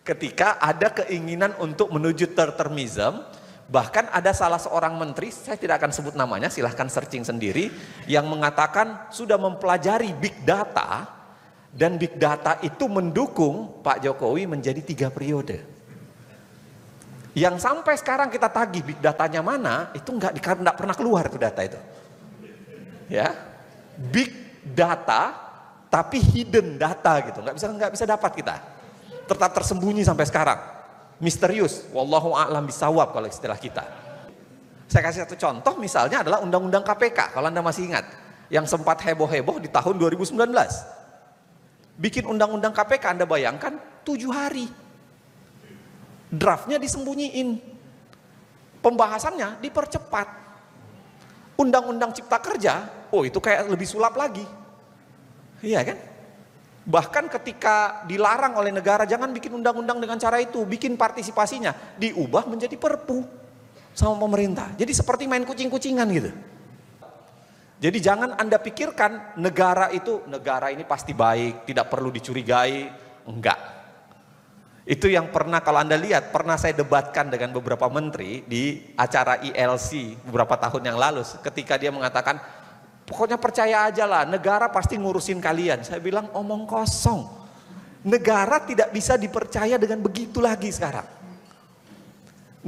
ketika ada keinginan untuk menuju third-termism. Bahkan ada salah seorang menteri, saya tidak akan sebut namanya, silahkan searching sendiri, yang mengatakan sudah mempelajari big data, dan big data itu mendukung Pak Jokowi menjadi 3 periode. Yang sampai sekarang kita tagih big datanya mana, itu nggak pernah keluar tuh data itu. Ya, big data tapi hidden data gitu, nggak bisa dapat kita, tetap tersembunyi sampai sekarang. Misterius, wallahu a'lam bisawab kalau istilah kita. Saya kasih satu contoh, misalnya adalah Undang-Undang KPK, kalau Anda masih ingat, yang sempat heboh-heboh di tahun 2019. Bikin Undang-Undang KPK, Anda bayangkan 7 hari. Draftnya disembunyiin. Pembahasannya dipercepat. Undang-Undang Cipta Kerja, oh itu kayak lebih sulap lagi. Iya kan? Bahkan ketika dilarang oleh negara, jangan bikin undang-undang dengan cara itu, bikin partisipasinya, diubah menjadi perpu sama pemerintah. Jadi seperti main kucing-kucingan gitu. Jadi jangan Anda pikirkan negara ini pasti baik, tidak perlu dicurigai, enggak. Itu yang pernah, kalau Anda lihat, pernah saya debatkan dengan beberapa menteri di acara ILC beberapa tahun yang lalu, ketika dia mengatakan, pokoknya percaya aja lah, negara pasti ngurusin kalian. Saya bilang omong kosong. Negara tidak bisa dipercaya dengan begitu lagi sekarang.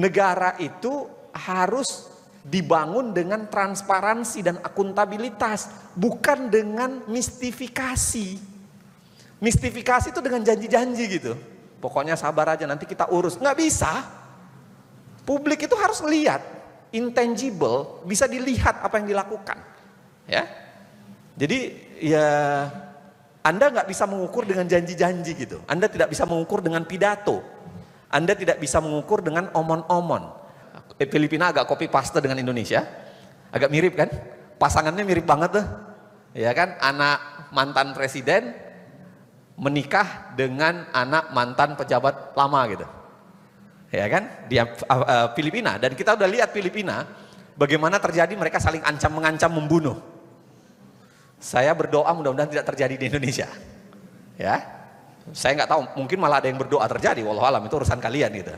Negara itu harus dibangun dengan transparansi dan akuntabilitas, bukan dengan mistifikasi. Mistifikasi itu dengan janji-janji gitu. Pokoknya sabar aja, nanti kita urus. Nggak bisa. Publik itu harus lihat, intangible, bisa dilihat apa yang dilakukan. Ya, jadi ya Anda nggak bisa mengukur dengan janji-janji gitu. Anda tidak bisa mengukur dengan pidato. Anda tidak bisa mengukur dengan omon-omon. Filipina agak copy paste dengan Indonesia, agak mirip kan? Pasangannya mirip banget tuh, ya kan? Anak mantan presiden menikah dengan anak mantan pejabat lama gitu, ya kan? Dia Filipina, dan kita udah lihat Filipina bagaimana terjadi, mereka saling ancam mengancam membunuh. Saya berdoa mudah-mudahan tidak terjadi di Indonesia. Ya, saya nggak tahu, mungkin malah ada yang berdoa terjadi. Wallahu alam, itu urusan kalian gitu.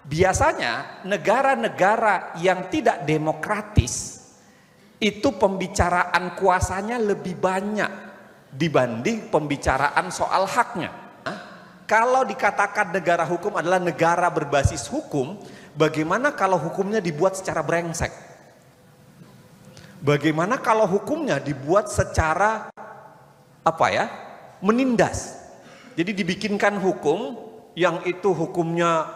Biasanya negara-negara yang tidak demokratis itu pembicaraan kuasanya lebih banyak dibanding pembicaraan soal haknya. Kalau dikatakan negara hukum adalah negara berbasis hukum, bagaimana kalau hukumnya dibuat secara brengsek? Bagaimana kalau hukumnya dibuat secara menindas? Jadi dibikinkan hukum yang itu hukumnya,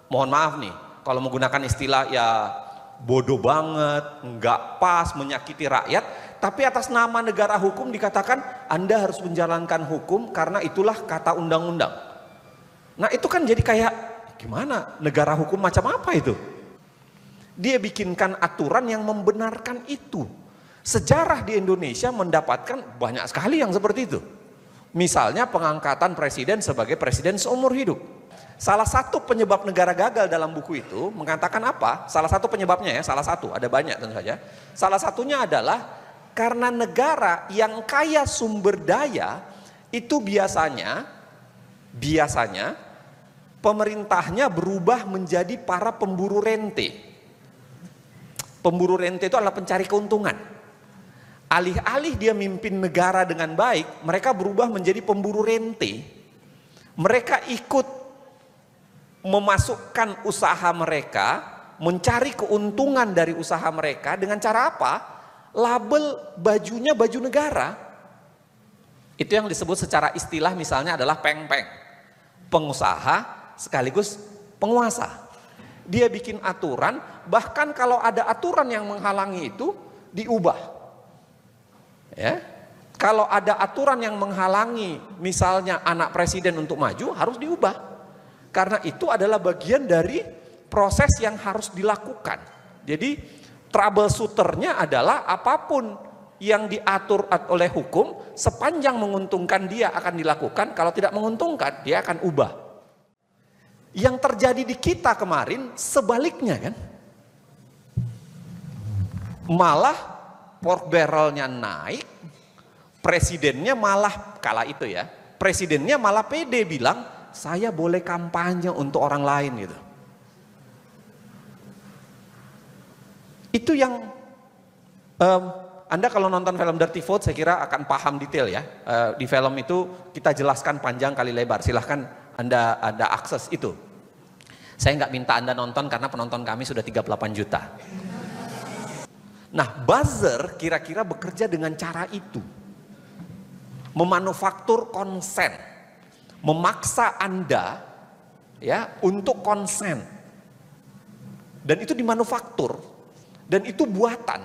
mohon maaf nih, kalau menggunakan istilah ya bodoh banget, nggak pas, menyakiti rakyat, tapi atas nama negara hukum dikatakan Anda harus menjalankan hukum karena itulah kata undang-undang. Nah itu kan jadi kayak gimana? Negara hukum macam apa itu? Dia bikinkan aturan yang membenarkan itu. Sejarah di Indonesia mendapatkan banyak sekali yang seperti itu. Misalnya pengangkatan presiden sebagai presiden seumur hidup. Salah satu penyebab negara gagal dalam buku itu mengatakan apa? Salah satu penyebabnya ya, salah satu, ada banyak tentu saja. Salah satunya adalah karena negara yang kaya sumber daya itu biasanya pemerintahnya berubah menjadi para pemburu rente. Pemburu rente itu adalah pencari keuntungan. Alih-alih dia mimpin negara dengan baik, mereka berubah menjadi pemburu rente. Mereka ikut memasukkan usaha mereka, mencari keuntungan dari usaha mereka dengan cara apa? Label bajunya baju negara. Itu yang disebut secara istilah misalnya adalah peng-peng. Pengusaha sekaligus penguasa. Dia bikin aturan, bahkan kalau ada aturan yang menghalangi itu diubah. Ya. Kalau ada aturan yang menghalangi misalnya anak presiden untuk maju, harus diubah. Karena itu adalah bagian dari proses yang harus dilakukan. Jadi troubleshooternya adalah apapun yang diatur oleh hukum, sepanjang menguntungkan dia akan dilakukan, kalau tidak menguntungkan dia akan ubah. Yang terjadi di kita kemarin sebaliknya kan, malah pork barrelnya naik, presidennya malah kala itu ya, presidennya malah pede bilang saya boleh kampanye untuk orang lain gitu. Itu yang Anda kalau nonton film Dirty Vote saya kira akan paham detail ya. Di film itu kita jelaskan panjang kali lebar. Silahkan Anda akses itu. Saya nggak minta Anda nonton karena penonton kami sudah 38 juta. Nah, buzzer kira-kira bekerja dengan cara itu. Memanufaktur konsen. Memaksa Anda ya untuk konsen. Dan itu dimanufaktur. Dan itu buatan.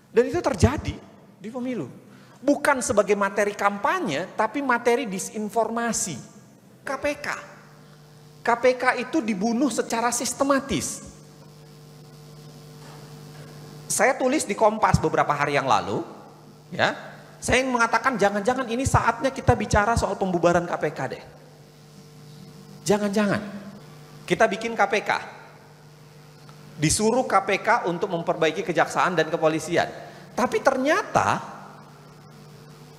Dan itu terjadi di pemilu. Bukan sebagai materi kampanye, tapi materi disinformasi. KPK itu dibunuh secara sistematis. Saya tulis di Kompas beberapa hari yang lalu, ya, saya ingin mengatakan jangan-jangan ini saatnya kita bicara soal pembubaran KPK deh. Jangan-jangan kita bikin KPK, disuruh KPK untuk memperbaiki kejaksaan dan kepolisian, tapi ternyata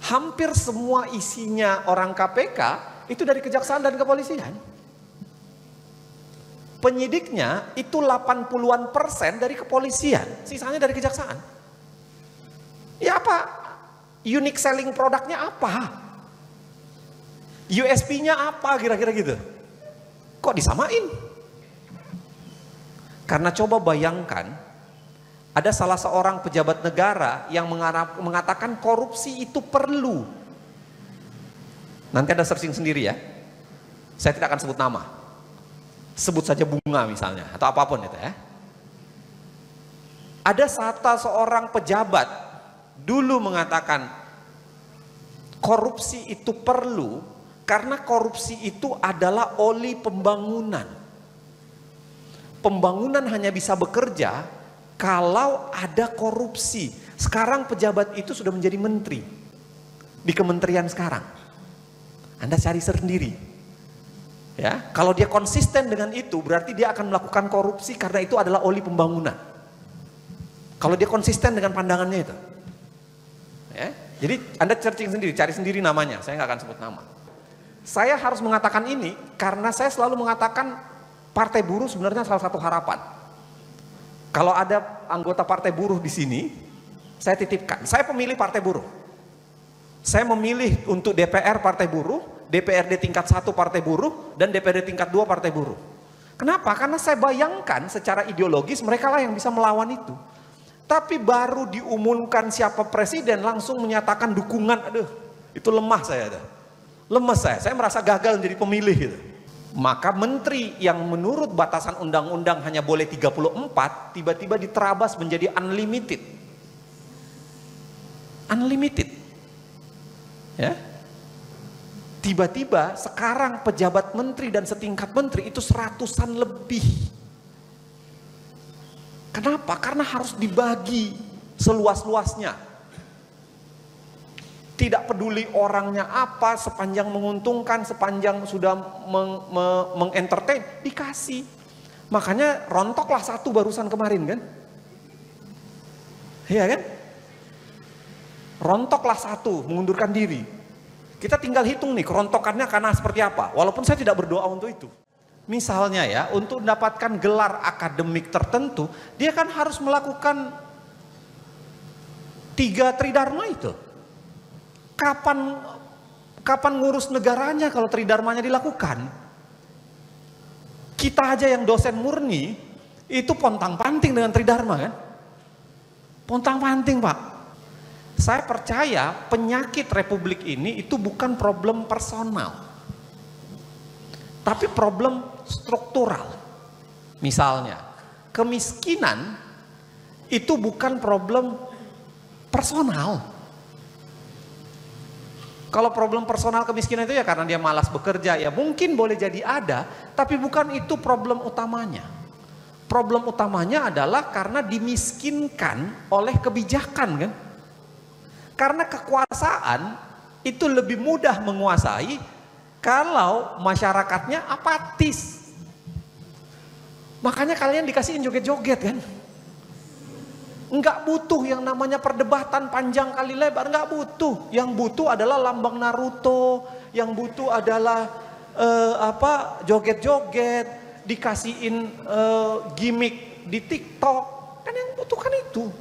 hampir semua isinya orang KPK itu dari kejaksaan dan kepolisian. Penyidiknya itu 80-an% dari kepolisian, sisanya dari kejaksaan. Ya apa? Unique selling produknya apa? USP-nya apa kira-kira gitu? Kok disamain? Karena coba bayangkan, ada salah seorang pejabat negara yang mengatakan korupsi itu perlu. Nanti ada searching sendiri ya. Saya tidak akan sebut nama. Sebut saja Bunga misalnya, atau apapun itu ya. Ada seorang pejabat dulu mengatakan korupsi itu perlu karena korupsi itu adalah oli pembangunan. Pembangunan hanya bisa bekerja kalau ada korupsi. Sekarang pejabat itu sudah menjadi menteri di kementerian sekarang. Anda cari sendiri. Ya, kalau dia konsisten dengan itu berarti dia akan melakukan korupsi karena itu adalah oli pembangunan. Kalau dia konsisten dengan pandangannya itu. Ya, jadi Anda searching sendiri, cari sendiri namanya, saya nggak akan sebut nama. Saya harus mengatakan ini karena saya selalu mengatakan Partai Buruh sebenarnya salah satu harapan. Kalau ada anggota Partai Buruh di sini, saya titipkan, saya pemilih Partai Buruh. Saya memilih untuk DPR Partai Buruh, DPRD tingkat 1 Partai Buruh, dan DPRD tingkat 2 Partai Buruh. Kenapa? Karena saya bayangkan secara ideologis mereka lah yang bisa melawan itu. Tapi baru diumumkan siapa presiden langsung menyatakan dukungan, aduh itu lemah saya. Lemes saya merasa gagal menjadi pemilih gitu. Maka menteri yang menurut batasan undang-undang hanya boleh 34, tiba-tiba diterabas menjadi unlimited. Unlimited. Ya. Tiba-tiba sekarang pejabat menteri dan setingkat menteri itu 100-an lebih. Kenapa? Karena harus dibagi seluas-luasnya. Tidak peduli orangnya apa, sepanjang menguntungkan, sepanjang sudah mengentertain, dikasih. Makanya rontoklah satu barusan kemarin kan. Iya kan? Rontoklah satu, mengundurkan diri. Kita tinggal hitung nih kerontokannya karena seperti apa. Walaupun saya tidak berdoa untuk itu. Misalnya ya, untuk mendapatkan gelar akademik tertentu, dia kan harus melakukan 3 tridharma itu. Kapan ngurus negaranya kalau tridharmanya dilakukan? Kita aja yang dosen murni, itu pontang-panting dengan tridharma kan? Pontang-panting Pak. Saya percaya penyakit republik ini itu bukan problem personal, tapi problem struktural. Misalnya, kemiskinan itu bukan problem personal. Kalau problem personal kemiskinan itu ya karena dia malas bekerja, ya mungkin boleh jadi ada, tapi bukan itu problem utamanya. Problem utamanya adalah karena dimiskinkan oleh kebijakan kan. Karena kekuasaan itu lebih mudah menguasai kalau masyarakatnya apatis. Makanya kalian dikasihin joget-joget kan. Enggak butuh yang namanya perdebatan panjang kali lebar, enggak butuh. Yang butuh adalah lambang Naruto, yang butuh adalah joget-joget, dikasihin gimmick di TikTok, kan yang butuhkan itu.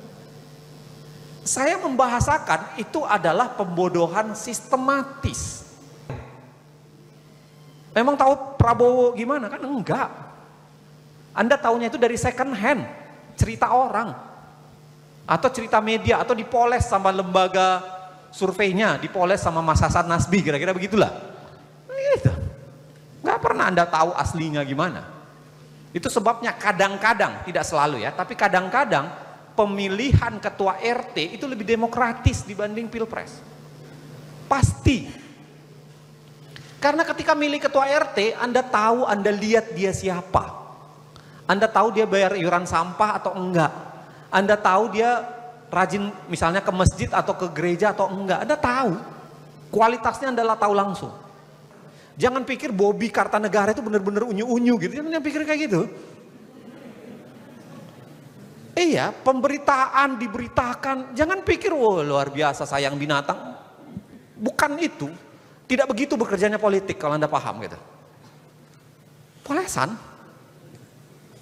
Saya membahasakan itu adalah pembodohan sistematis. Memang tahu Prabowo gimana kan? Enggak. Anda tahunya itu dari second hand, cerita orang. Atau cerita media, atau dipoles sama lembaga surveinya, dipoles sama Mas Hasan Nasbi, kira-kira begitulah. Gitu. Enggak pernah Anda tahu aslinya gimana. Itu sebabnya kadang-kadang, tidak selalu ya, tapi kadang-kadang pemilihan ketua RT itu lebih demokratis dibanding pilpres. Pasti. Karena ketika milih ketua RT, Anda tahu, Anda lihat dia siapa. Anda tahu dia bayar iuran sampah atau enggak. Anda tahu dia rajin misalnya ke masjid atau ke gereja atau enggak. Anda tahu. Kualitasnya Anda tahu langsung. Jangan pikir Bobi Kartanegara itu benar-benar unyu-unyu gitu. Jangan pikir kayak gitu. Iya, pemberitaan diberitakan. Jangan pikir, wah luar biasa sayang binatang. Bukan itu. Tidak begitu bekerjanya politik kalau Anda paham gitu. Polesan.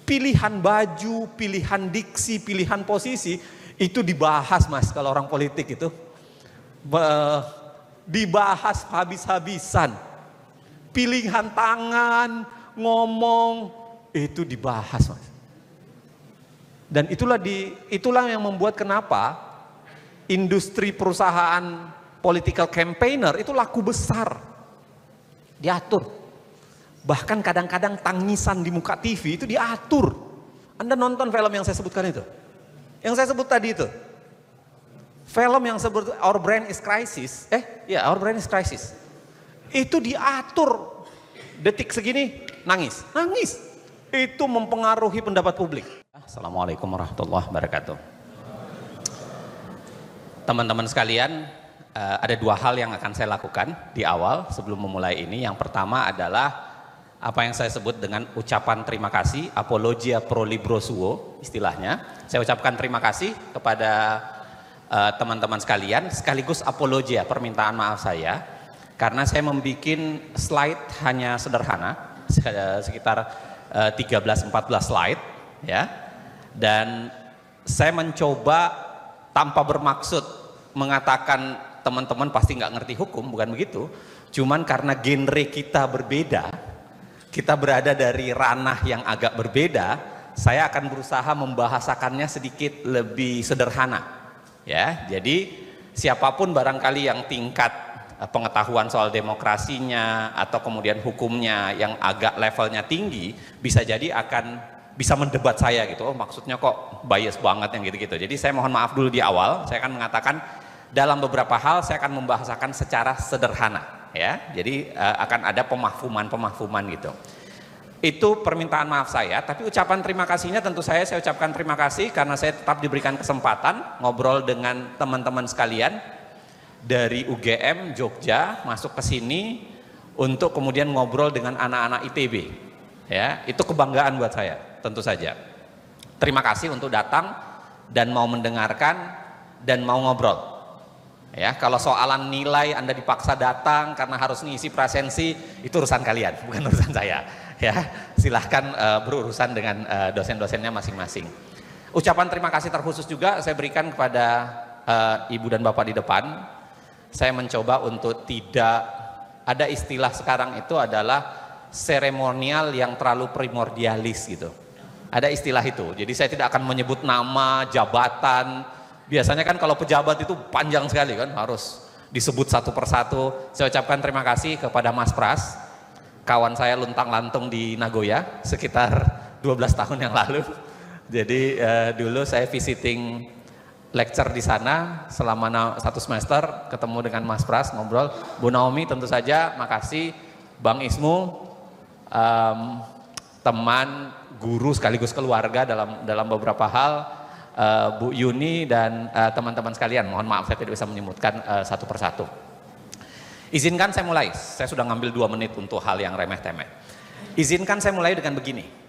Pilihan baju, pilihan diksi, pilihan posisi itu dibahas Mas kalau orang politik itu. Dibahas habis-habisan. Pilihan tangan, ngomong itu dibahas Mas. Dan itulah yang membuat kenapa industri perusahaan political campaigner itu laku besar. Diatur. Bahkan kadang-kadang tangisan di muka TV itu diatur. Anda nonton film yang saya sebutkan itu. Yang saya sebut tadi itu. Film yang sebut Our Brain is Crisis. Our Brain is Crisis. Itu diatur. Detik segini nangis. Nangis. Itu mempengaruhi pendapat publik. Assalamualaikum warahmatullahi wabarakatuh. Teman-teman sekalian, ada dua hal yang akan saya lakukan di awal sebelum memulai ini. Yang pertama adalah apa yang saya sebut dengan ucapan terima kasih, apologia pro libro suo istilahnya. Saya ucapkan terima kasih kepada teman-teman sekalian, sekaligus apologia, permintaan maaf saya. Karena saya membuat slide hanya sederhana, sekitar 13-14 slide ya. Dan saya mencoba tanpa bermaksud mengatakan teman-teman pasti nggak ngerti hukum, bukan begitu. Cuman karena genre kita berbeda, kita berada dari ranah yang agak berbeda, saya akan berusaha membahasakannya sedikit lebih sederhana. Ya, jadi siapapun barangkali yang tingkat pengetahuan soal demokrasinya atau kemudian hukumnya yang agak levelnya tinggi, bisa jadi akan bisa mendebat saya gitu. Oh, maksudnya kok bias banget yang gitu-gitu. Jadi saya mohon maaf dulu di awal. Saya akan mengatakan dalam beberapa hal saya akan membahasakan secara sederhana ya. Jadi akan ada pemahfuman gitu. Itu permintaan maaf saya, tapi ucapan terima kasihnya tentu saya ucapkan terima kasih karena saya tetap diberikan kesempatan ngobrol dengan teman-teman sekalian dari UGM Jogja masuk ke sini untuk kemudian ngobrol dengan anak-anak ITB. Ya, itu kebanggaan buat saya, tentu saja. Terima kasih untuk datang dan mau mendengarkan dan mau ngobrol. Ya, kalau soalan nilai Anda dipaksa datang karena harus ngisi presensi, itu urusan kalian, bukan urusan saya. Ya, silahkan berurusan dengan dosen-dosennya masing-masing. Ucapan terima kasih terkhusus juga saya berikan kepada Ibu dan Bapak di depan. Saya mencoba untuk tidak ada istilah sekarang itu adalah seremonial yang terlalu primordialis gitu. Ada istilah itu. Jadi saya tidak akan menyebut nama, jabatan. Biasanya kan kalau pejabat itu panjang sekali kan, harus disebut satu persatu. Saya ucapkan terima kasih kepada Mas Pras, kawan saya luntang-lantung di Nagoya sekitar 12 tahun yang lalu. Jadi dulu saya visiting lecture di sana selama 1 semester, ketemu dengan Mas Pras, ngobrol. Bu Naomi tentu saja, makasih. Bang Ismu, teman, guru sekaligus keluarga dalam beberapa hal, Bu Yuni dan teman-teman sekalian. Mohon maaf saya tidak bisa menyebutkan satu persatu. Izinkan saya mulai. Saya sudah ngambil 2 menit untuk hal yang remeh-temeh. Izinkan saya mulai dengan begini.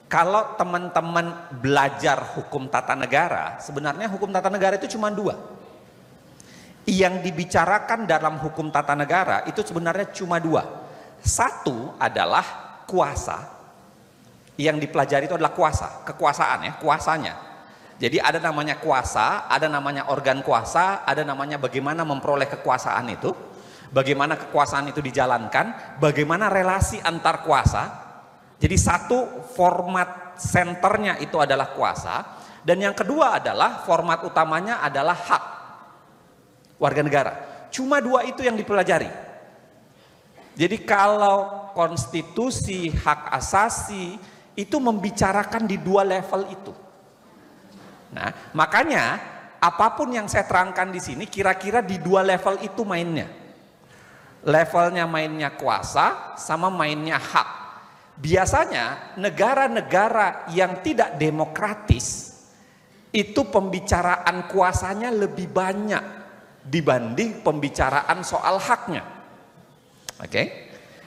Kalau teman-teman belajar hukum tata negara, sebenarnya hukum tata negara itu cuma 2. Yang dibicarakan dalam hukum tata negara itu sebenarnya cuma 2. Satu adalah kuasa. Yang dipelajari itu adalah kuasa, kekuasaan ya, kuasanya. Jadi ada namanya kuasa, ada namanya organ kuasa, ada namanya bagaimana memperoleh kekuasaan itu, bagaimana kekuasaan itu dijalankan, bagaimana relasi antar kuasa. Jadi satu format senternya itu adalah kuasa, dan yang kedua adalah format utamanya adalah hak warga negara. Cuma dua itu yang dipelajari. Jadi kalau konstitusi, hak asasi itu membicarakan di dua level itu. Nah, makanya apapun yang saya terangkan di sini kira-kira di dua level itu mainnya. Levelnya mainnya kuasa sama mainnya hak. Biasanya negara-negara yang tidak demokratis itu pembicaraan kuasanya lebih banyak dibanding pembicaraan soal haknya. Oke?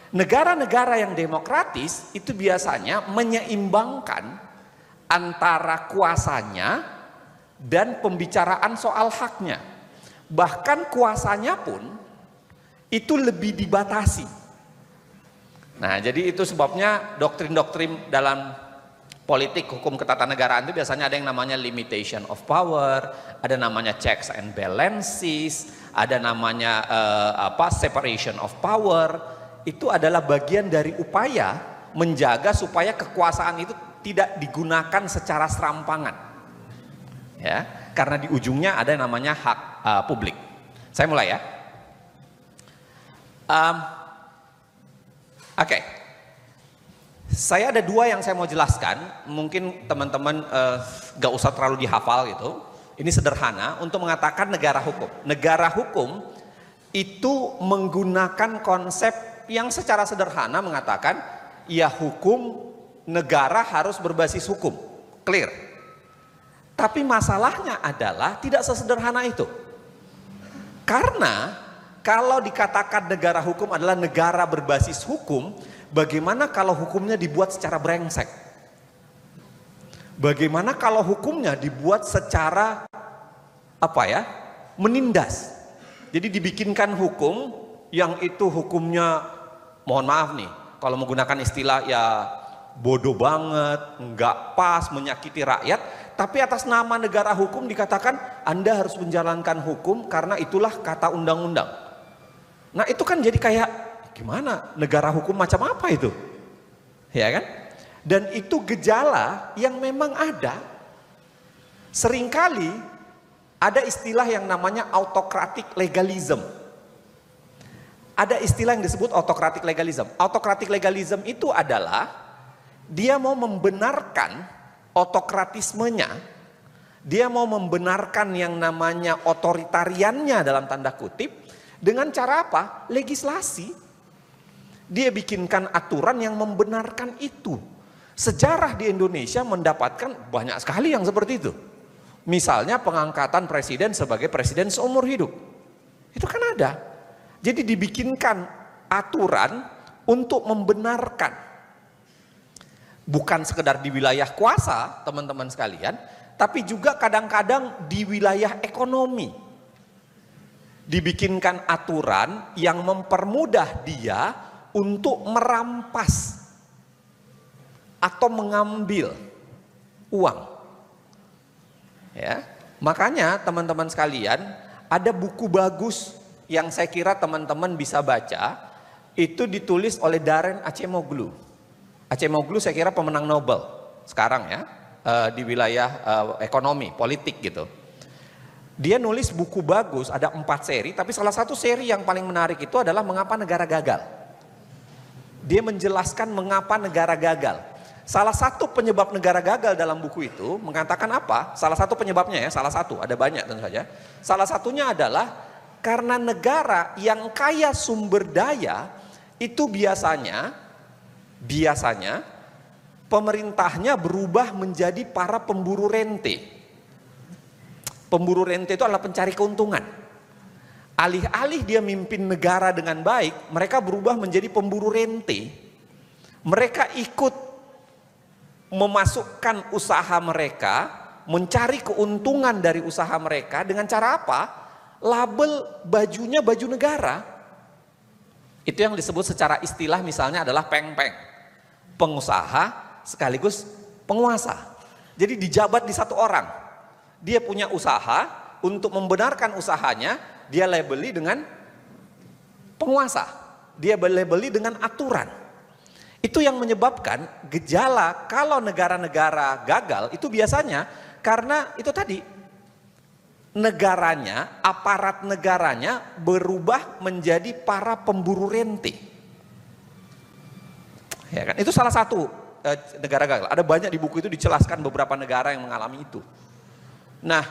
Negara-negara yang demokratis itu biasanya menyeimbangkan antara kuasanya dan pembicaraan soal haknya. Bahkan kuasanya pun itu lebih dibatasi. Nah, jadi itu sebabnya doktrin-doktrin dalam politik hukum ketatanegaraan itu biasanya ada yang namanya limitation of power, ada namanya checks and balances, ada namanya separation of power. Itu adalah bagian dari upaya menjaga supaya kekuasaan itu tidak digunakan secara serampangan, ya, karena di ujungnya ada yang namanya hak publik. Saya mulai ya. Oke. Saya ada dua yang saya mau jelaskan. Mungkin teman-teman gak usah terlalu dihafal gitu. Ini sederhana untuk mengatakan negara hukum. Negara hukum itu menggunakan konsep yang secara sederhana mengatakan, ya hukum negara harus berbasis hukum, clear. Tapi masalahnya adalah tidak sesederhana itu. Karena kalau dikatakan negara hukum adalah negara berbasis hukum, bagaimana kalau hukumnya dibuat secara brengsek? Bagaimana kalau hukumnya dibuat secara menindas? Jadi dibikinkan hukum yang itu hukumnya, mohon maaf nih, kalau menggunakan istilah ya bodoh banget, nggak pas, menyakiti rakyat, tapi atas nama negara hukum dikatakan Anda harus menjalankan hukum karena itulah kata undang-undang. Nah itu kan jadi kayak gimana, negara hukum macam apa itu? Ya kan? Dan itu gejala yang memang ada. Seringkali ada istilah yang namanya autocratic legalism. Ada istilah yang disebut autocratic legalism. Autocratic legalism itu adalah dia mau membenarkan otokratismenya, dia mau membenarkan yang namanya otoritariannya dalam tanda kutip dengan cara apa? Legislasi. Dia bikinkan aturan yang membenarkan itu. Sejarah di Indonesia mendapatkan banyak sekali yang seperti itu. Misalnya pengangkatan presiden sebagai presiden seumur hidup. Itu kan ada. Jadi dibikinkan aturan untuk membenarkan. Bukan sekedar di wilayah kuasa teman-teman sekalian, tapi juga kadang-kadang di wilayah ekonomi. Dibikinkan aturan yang mempermudah dia untuk merampas atau mengambil uang. Ya, makanya teman-teman sekalian, ada buku bagus yang saya kira teman-teman bisa baca, itu ditulis oleh Darren Acemoglu. Acemoglu saya kira pemenang Nobel sekarang ya, di wilayah ekonomi, politik gitu. Dia nulis buku bagus, ada 4 seri, tapi salah satu seri yang paling menarik itu adalah mengapa negara gagal. Dia menjelaskan mengapa negara gagal. Salah satu penyebab negara gagal dalam buku itu mengatakan apa? Salah satu penyebabnya ya, salah satu, ada banyak tentu saja. Salah satunya adalah karena negara yang kaya sumber daya itu biasanya pemerintahnya berubah menjadi para pemburu rente. Pemburu rente itu adalah pencari keuntungan. Alih-alih dia mimpin negara dengan baik, mereka berubah menjadi pemburu rente. Mereka ikut memasukkan usaha mereka, mencari keuntungan dari usaha mereka dengan cara apa? Label bajunya baju negara. Itu yang disebut secara istilah misalnya adalah peng-peng. Pengusaha sekaligus penguasa. Jadi dijabat di satu orang. Dia punya usaha, untuk membenarkan usahanya, dia labeli dengan penguasa. Dia labeli dengan aturan. Itu yang menyebabkan gejala kalau negara-negara gagal itu biasanya karena itu tadi. Negaranya, aparat negaranya berubah menjadi para pemburu rente. Ya kan? Itu salah satu negara gagal. Ada banyak di buku itu dijelaskan beberapa negara yang mengalami itu. Nah,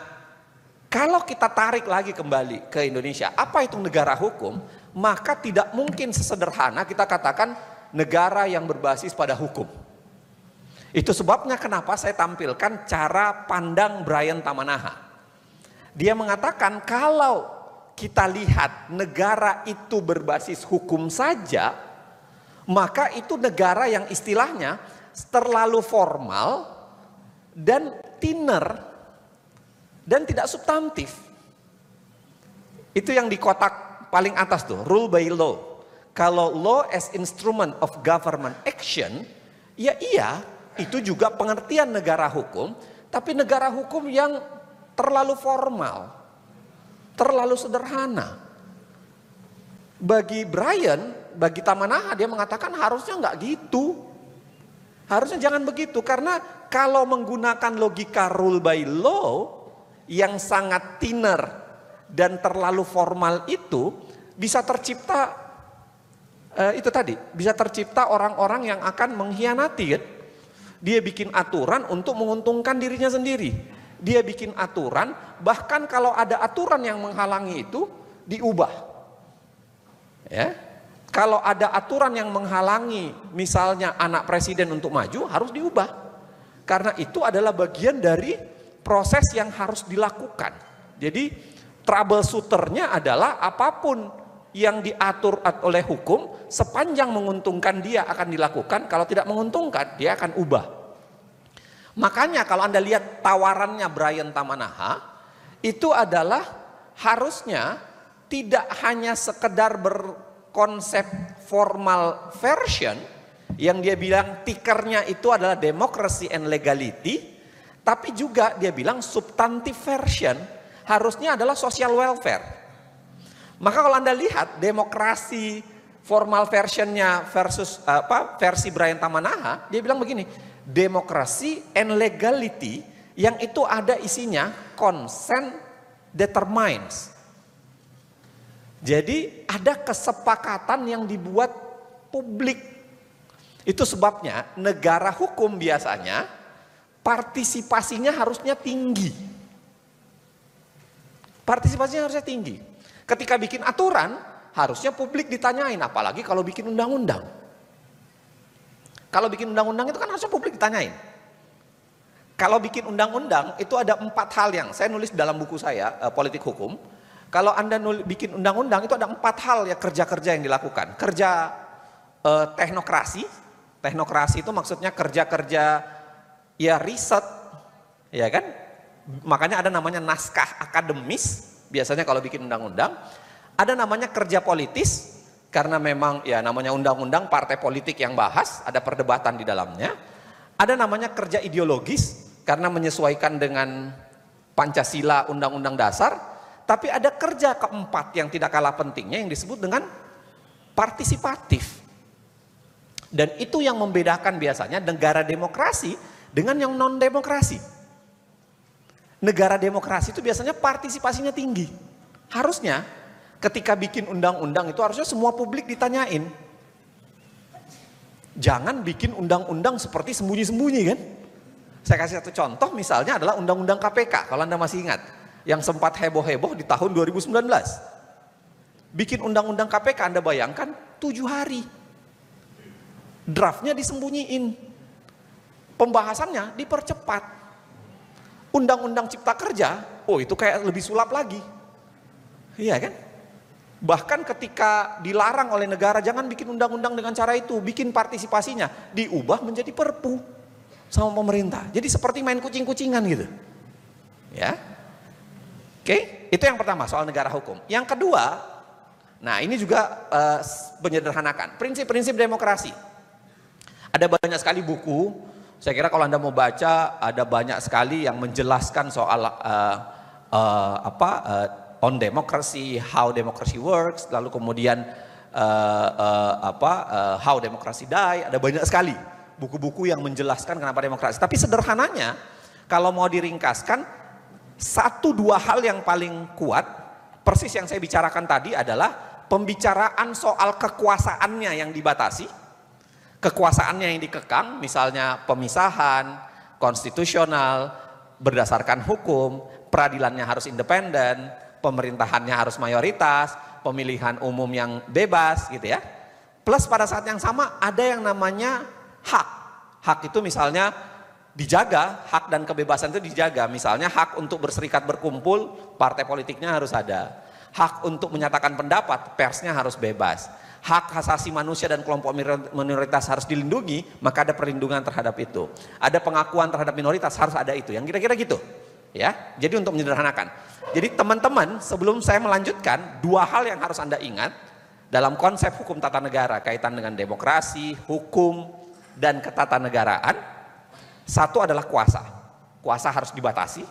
kalau kita tarik lagi kembali ke Indonesia, apa itu negara hukum? Maka tidak mungkin sesederhana kita katakan negara yang berbasis pada hukum. Itu sebabnya kenapa saya tampilkan cara pandang Brian Tamanaha. Dia mengatakan kalau kita lihat negara itu berbasis hukum saja, maka itu negara yang istilahnya terlalu formal dan thinner dan tidak substantif. Itu yang di kotak paling atas tuh, rule by law. Kalau law as instrument of government action, ya iya, itu juga pengertian negara hukum, tapi negara hukum yang terlalu formal, terlalu sederhana. Bagi Brian, bagi Tamanaha, dia mengatakan harusnya nggak gitu. Harusnya jangan begitu, karena kalau menggunakan logika rule by law yang sangat thinner dan terlalu formal itu, bisa tercipta itu tadi, bisa tercipta orang-orang yang akan mengkhianati kan? Dia bikin aturan untuk menguntungkan dirinya sendiri. Dia bikin aturan, bahkan kalau ada aturan yang menghalangi itu diubah. Ya. Kalau ada aturan yang menghalangi misalnya anak presiden untuk maju, harus diubah. Karena itu adalah bagian dari proses yang harus dilakukan. Jadi troubleshooternya adalah apapun yang diatur oleh hukum, sepanjang menguntungkan dia akan dilakukan, kalau tidak menguntungkan dia akan ubah. Makanya kalau Anda lihat tawarannya Brian Tamanaha, itu adalah harusnya tidak hanya sekedar berkonsep formal version, yang dia bilang tikernya itu adalah democracy and legality, tapi juga dia bilang substantive version, harusnya adalah social welfare. Maka kalau Anda lihat demokrasi formal versionnya versus versi Brian Tamanaha, dia bilang begini, demokrasi and legality yang itu ada isinya consent determines. Jadi ada kesepakatan yang dibuat publik. Itu sebabnya negara hukum biasanya partisipasinya harusnya tinggi. Partisipasinya harusnya tinggi. Ketika bikin aturan harusnya publik ditanyain, apalagi kalau bikin undang-undang. Kalau bikin undang-undang itu kan harusnya publik ditanyain. Kalau bikin undang-undang itu ada 4 hal yang saya nulis dalam buku saya, Politik Hukum. Kalau Anda bikin undang-undang itu ada 4 hal ya kerja-kerja yang dilakukan. Kerja teknokrasi. Teknokrasi itu maksudnya kerja-kerja ya riset, ya kan? Makanya ada namanya naskah akademis, biasanya kalau bikin undang-undang. Ada namanya kerja politis, karena memang ya namanya undang-undang partai politik yang bahas, ada perdebatan di dalamnya. Ada namanya kerja ideologis, karena menyesuaikan dengan Pancasila Undang-Undang Dasar. Tapi ada kerja keempat yang tidak kalah pentingnya yang disebut dengan partisipatif. Dan itu yang membedakan biasanya negara demokrasi dengan yang non-demokrasi. Negara demokrasi itu biasanya partisipasinya tinggi. Harusnya ketika bikin undang-undang itu harusnya semua publik ditanyain. Jangan bikin undang-undang seperti sembunyi-sembunyi kan. Saya kasih satu contoh misalnya adalah undang-undang KPK kalau Anda masih ingat. Yang sempat heboh-heboh di tahun 2019. Bikin undang-undang KPK Anda bayangkan 7 hari. Draftnya disembunyiin. Pembahasannya dipercepat. Undang-undang Cipta Kerja, oh itu kayak lebih sulap lagi. Iya kan? Bahkan ketika dilarang oleh negara jangan bikin undang-undang dengan cara itu, bikin partisipasinya diubah menjadi perpu sama pemerintah. Jadi seperti main kucing-kucingan gitu. Ya. Oke, itu yang pertama soal negara hukum. Yang kedua, Nah ini juga menyederhanakan prinsip-prinsip demokrasi. Ada banyak sekali buku, saya kira kalau Anda mau baca ada banyak sekali yang menjelaskan soal on democracy, how democracy works, lalu kemudian how democracy die. Ada banyak sekali buku-buku yang menjelaskan kenapa demokrasi. Tapi sederhananya kalau mau diringkaskan, satu dua hal yang paling kuat, persis yang saya bicarakan tadi adalah pembicaraan soal kekuasaannya yang dibatasi, kekuasaannya yang dikekang, misalnya pemisahan, konstitusional, berdasarkan hukum, peradilannya harus independen, pemerintahannya harus mayoritas, pemilihan umum yang bebas gitu ya. Plus pada saat yang sama ada yang namanya hak. Hak itu misalnya dijaga, hak dan kebebasan itu dijaga. Misalnya hak untuk berserikat berkumpul, partai politiknya harus ada. Hak untuk menyatakan pendapat, persnya harus bebas. Hak asasi manusia dan kelompok minoritas harus dilindungi, maka ada perlindungan terhadap itu. Ada pengakuan terhadap minoritas, harus ada itu. Yang kira-kira gitu. Ya, jadi untuk menyederhanakan. Jadi teman-teman, sebelum saya melanjutkan, dua hal yang harus Anda ingat dalam konsep hukum tata negara kaitan dengan demokrasi, hukum, dan ketatanegaraan. Satu adalah kuasa. Kuasa harus dibatasi,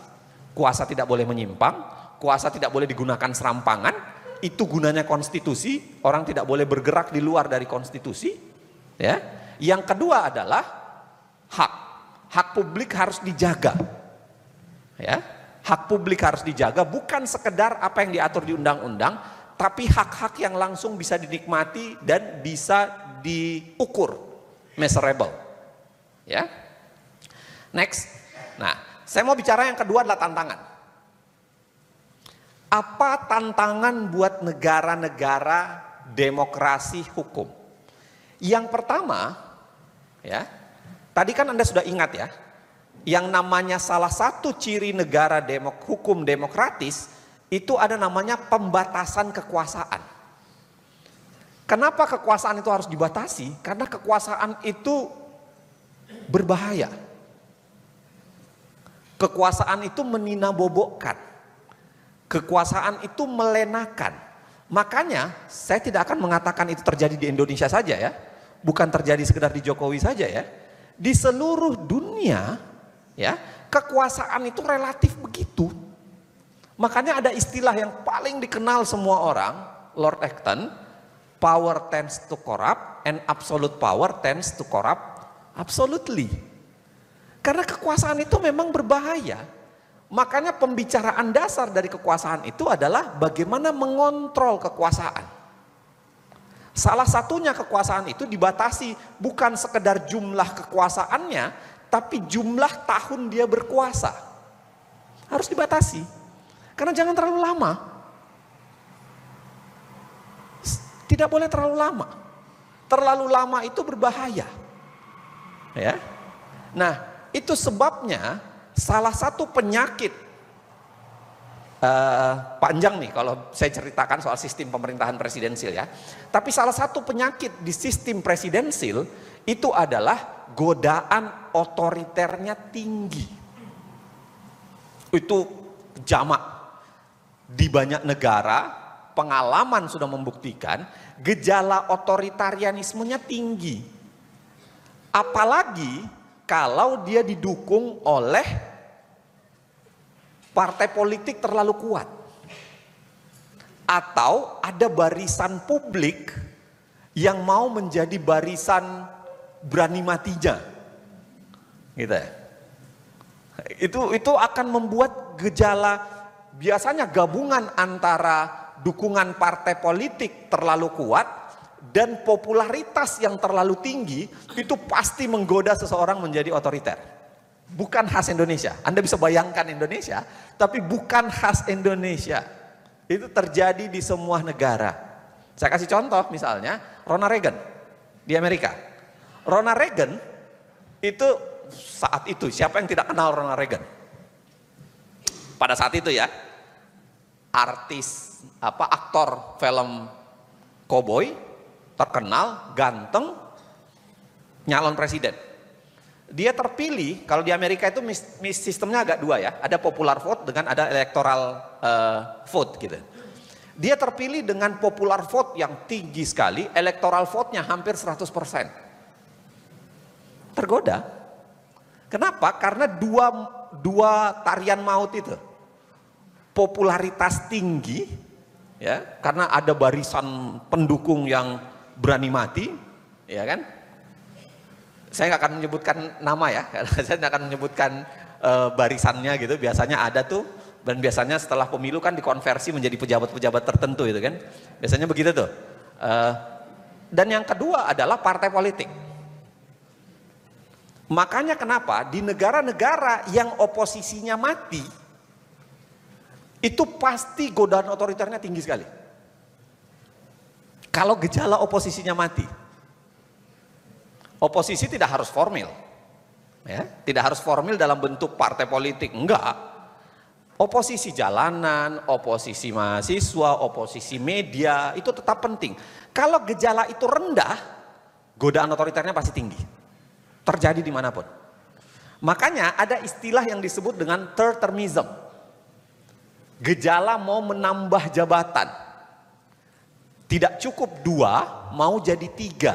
kuasa tidak boleh menyimpang, kuasa tidak boleh digunakan serampangan. Itu gunanya konstitusi, orang tidak boleh bergerak di luar dari konstitusi. Ya. Yang kedua adalah hak. Hak publik harus dijaga. Ya. Hak publik harus dijaga, bukan sekedar apa yang diatur di undang-undang, tapi hak-hak yang langsung bisa dinikmati dan bisa diukur, measurable. Ya. Next. Nah, saya mau bicara yang kedua adalah tantangan. Apa tantangan buat negara-negara demokrasi hukum? Yang pertama, ya, tadi kan Anda sudah ingat ya, yang namanya salah satu ciri negara hukum demokratis itu ada namanya pembatasan kekuasaan. Kenapa kekuasaan itu harus dibatasi? Karena kekuasaan itu berbahaya. Kekuasaan itu meninabobokkan. Kekuasaan itu melenakan. Makanya saya tidak akan mengatakan itu terjadi di Indonesia saja ya. Bukan terjadi sekedar di Jokowi saja ya. Di seluruh dunia ya, kekuasaan itu relatif begitu. Makanya ada istilah yang paling dikenal semua orang, Lord Acton, power tends to corrupt and absolute power tends to corrupt absolutely. Karena kekuasaan itu memang berbahaya. Makanya pembicaraan dasar dari kekuasaan itu adalah bagaimana mengontrol kekuasaan. Salah satunya kekuasaan itu dibatasi bukan sekedar jumlah kekuasaannya, tapi jumlah tahun dia berkuasa. Harus dibatasi. Karena jangan terlalu lama. Tidak boleh terlalu lama. Terlalu lama itu berbahaya. Ya. Nah, itu sebabnya salah satu penyakit panjang nih kalau saya ceritakan soal sistem pemerintahan presidensil ya. Tapi salah satu penyakit di sistem presidensil itu adalah godaan otoriternya tinggi. Itu jamak di banyak negara, pengalaman sudah membuktikan gejala otoritarianismenya tinggi. Apalagi kalau dia didukung oleh partai politik terlalu kuat. Atau ada barisan publik yang mau menjadi barisan berani matinya. Gitu ya. Itu akan membuat gejala, biasanya gabungan antara dukungan partai politik terlalu kuat dan popularitas yang terlalu tinggi itu pasti menggoda seseorang menjadi otoriter. Bukan khas Indonesia. Anda bisa bayangkan Indonesia, tapi bukan khas Indonesia. Itu terjadi di semua negara. Saya kasih contoh misalnya Ronald Reagan di Amerika. Ronald Reagan itu saat itu, siapa yang tidak kenal Ronald Reagan? Pada saat itu ya, artis aktor film cowboy terkenal, ganteng, nyalon presiden. Dia terpilih, kalau di Amerika itu sistemnya agak dua ya, ada popular vote dengan ada electoral vote gitu. Dia terpilih dengan popular vote yang tinggi sekali, electoral vote-nya hampir 100%. Tergoda. Kenapa? Karena dua tarian maut itu. Popularitas tinggi, ya, karena ada barisan pendukung yang berani mati, ya kan? Saya nggak akan menyebutkan nama ya, saya nggak akan menyebutkan barisannya gitu. Biasanya ada tuh. Dan biasanya setelah pemilu kan dikonversi menjadi pejabat-pejabat tertentu itu kan. Biasanya begitu tuh. Dan yang kedua adalah partai politik. Makanya kenapa di negara-negara yang oposisinya mati, itu pasti godaan otoriternya tinggi sekali. Kalau gejala oposisinya mati. Oposisi tidak harus formil. Ya, tidak harus formil dalam bentuk partai politik, enggak. Oposisi jalanan, oposisi mahasiswa, oposisi media, itu tetap penting. Kalau gejala itu rendah, godaan otoriternya pasti tinggi. Terjadi dimanapun. Makanya ada istilah yang disebut dengan third termism. Gejala mau menambah jabatan. Tidak cukup 2, mau jadi 3.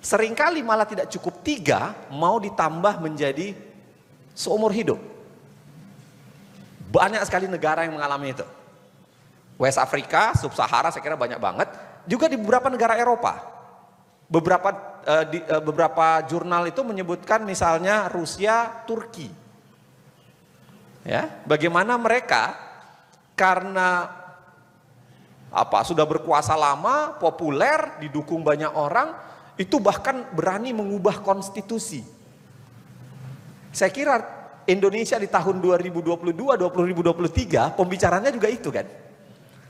Seringkali malah tidak cukup 3, mau ditambah menjadi seumur hidup. Banyak sekali negara yang mengalami itu. West Afrika, Sub-Sahara saya kira banyak banget. Juga di beberapa negara Eropa. Beberapa jurnal itu menyebutkan misalnya Rusia, Turki. Ya, bagaimana mereka karena sudah berkuasa lama, populer, didukung banyak orang, itu bahkan berani mengubah konstitusi. Saya kira Indonesia di tahun 2022-2023 pembicaranya juga itu kan.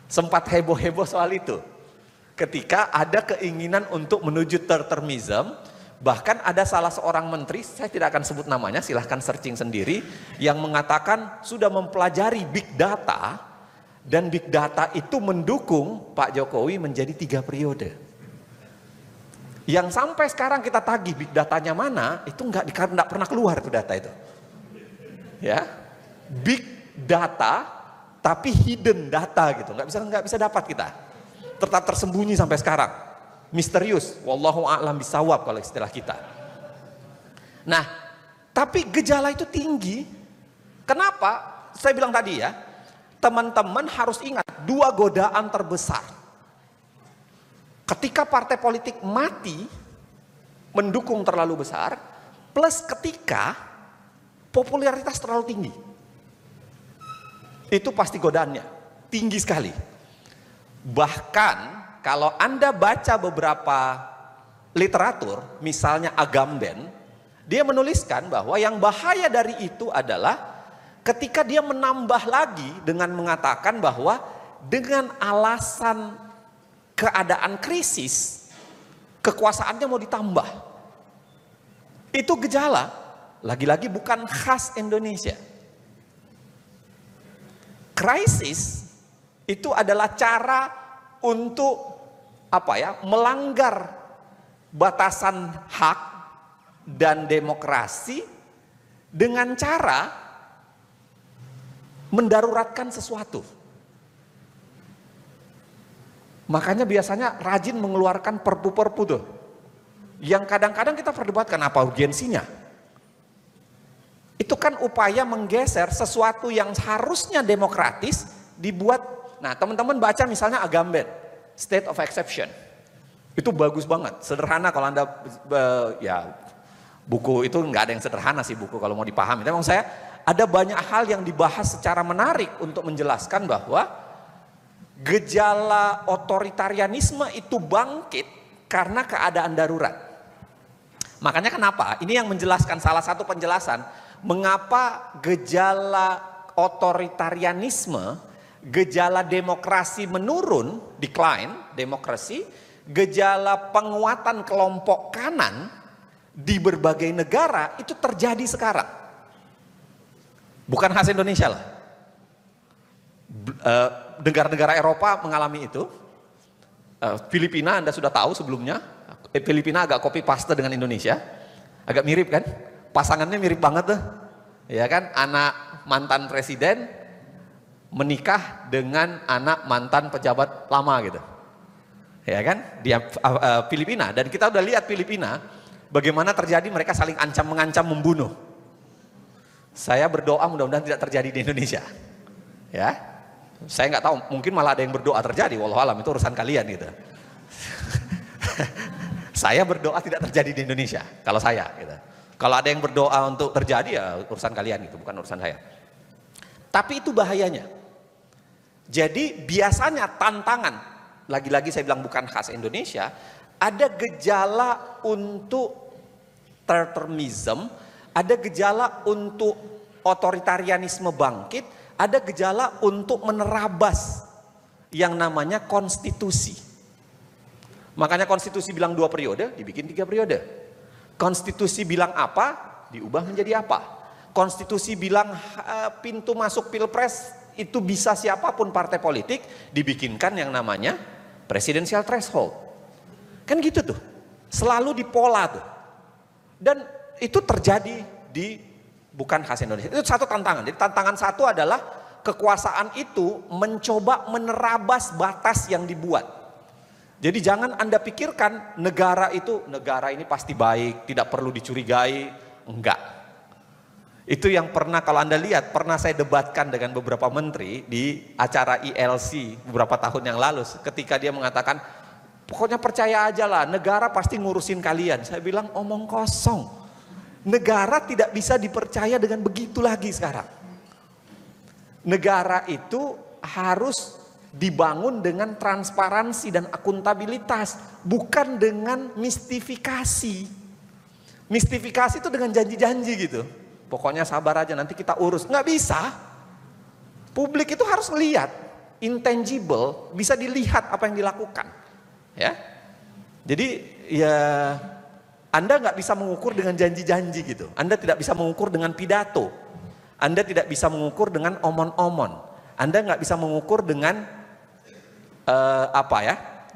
Sempat heboh-heboh soal itu. Ketika ada keinginan untuk menuju third termism, bahkan ada salah seorang menteri, saya tidak akan sebut namanya, silahkan searching sendiri, yang mengatakan sudah mempelajari big data, dan big data itu mendukung Pak Jokowi menjadi 3 periode. Yang sampai sekarang kita tagih big datanya mana, itu nggak pernah keluar tuh data itu. Ya, big data tapi hidden data gitu, nggak bisa dapat kita, tetap tersembunyi sampai sekarang, misterius, wallahu a'lam bisawab kalau istilah kita. Nah, tapi gejala itu tinggi. Kenapa? Saya bilang tadi ya, teman-teman harus ingat 2 godaan terbesar. Ketika partai politik mati, mendukung terlalu besar, plus ketika popularitas terlalu tinggi. Itu pasti godaannya tinggi sekali. Bahkan kalau Anda baca beberapa literatur, misalnya Agamben, dia menuliskan bahwa yang bahaya dari itu adalah ketika dia menambah lagi dengan mengatakan bahwa dengan alasan keadaan krisis, kekuasaannya mau ditambah. Itu gejala. Lagi-lagi bukan khas Indonesia. Krisis itu adalah cara untuk melanggar batasan hak dan demokrasi dengan cara mendaruratkan sesuatu. Makanya biasanya rajin mengeluarkan perpu-perpu tuh, yang kadang-kadang kita perdebatkan apa urgensinya. Itu kan upaya menggeser sesuatu yang harusnya demokratis dibuat. Nah, teman-teman baca misalnya Agamben, State of Exception. Itu bagus banget, sederhana kalau Anda ya buku itu nggak ada yang sederhana sih buku kalau mau dipahami. Memang saya ada banyak hal yang dibahas secara menarik untuk menjelaskan bahwa gejala otoritarianisme itu bangkit karena keadaan darurat. Makanya kenapa? Ini yang menjelaskan, salah satu penjelasan mengapa gejala otoritarianisme, gejala demokrasi menurun, decline demokrasi, gejala penguatan kelompok kanan di berbagai negara itu terjadi sekarang. Bukan khas Indonesia lah. Negara-negara Eropa mengalami itu. Filipina Anda sudah tahu sebelumnya. Filipina agak copy paste dengan Indonesia. Agak mirip kan? Pasangannya mirip banget tuh. Ya kan? Anak mantan presiden menikah dengan anak mantan pejabat lama gitu. Ya kan? Dia Filipina, dan kita udah lihat Filipina bagaimana terjadi, mereka saling mengancam membunuh. Saya berdoa mudah-mudahan tidak terjadi di Indonesia. Ya. Saya nggak tahu, mungkin malah ada yang berdoa terjadi, wallahu alam, itu urusan kalian gitu. Saya berdoa tidak terjadi di Indonesia, kalau saya gitu. Kalau ada yang berdoa untuk terjadi, ya urusan kalian gitu, bukan urusan saya. Tapi itu bahayanya. Jadi biasanya tantangan, lagi-lagi saya bilang bukan khas Indonesia, ada gejala untuk termism, ada gejala untuk otoritarianisme bangkit, ada gejala untuk menerabas yang namanya konstitusi. Makanya konstitusi bilang 2 periode, dibikin 3 periode. Konstitusi bilang apa, diubah menjadi apa. Konstitusi bilang pintu masuk pilpres itu bisa siapapun partai politik, dibikinkan yang namanya presidensial threshold. Kan gitu tuh, selalu dipola tuh. Dan itu terjadi di bukan khas Indonesia. Itu satu tantangan. Jadi tantangan satu adalah kekuasaan itu mencoba menerabas batas yang dibuat. Jadi jangan Anda pikirkan negara ini pasti baik, tidak perlu dicurigai. Enggak. Itu yang pernah, kalau Anda lihat, pernah saya debatkan dengan beberapa menteri di acara ILC beberapa tahun yang lalu, ketika dia mengatakan, pokoknya percaya aja lah, negara pasti ngurusin kalian. Saya bilang omong kosong. Negara tidak bisa dipercaya dengan begitu lagi sekarang. Negara itu harus dibangun dengan transparansi dan akuntabilitas, bukan dengan mistifikasi. Mistifikasi itu dengan janji-janji gitu. Pokoknya sabar aja, nanti kita urus. Nggak bisa. Publik itu harus lihat, intangible, bisa dilihat apa yang dilakukan. Ya, jadi ya Anda nggak bisa mengukur dengan janji-janji gitu. Anda tidak bisa mengukur dengan pidato. Anda tidak bisa mengukur dengan omon-omon. Anda nggak bisa mengukur dengan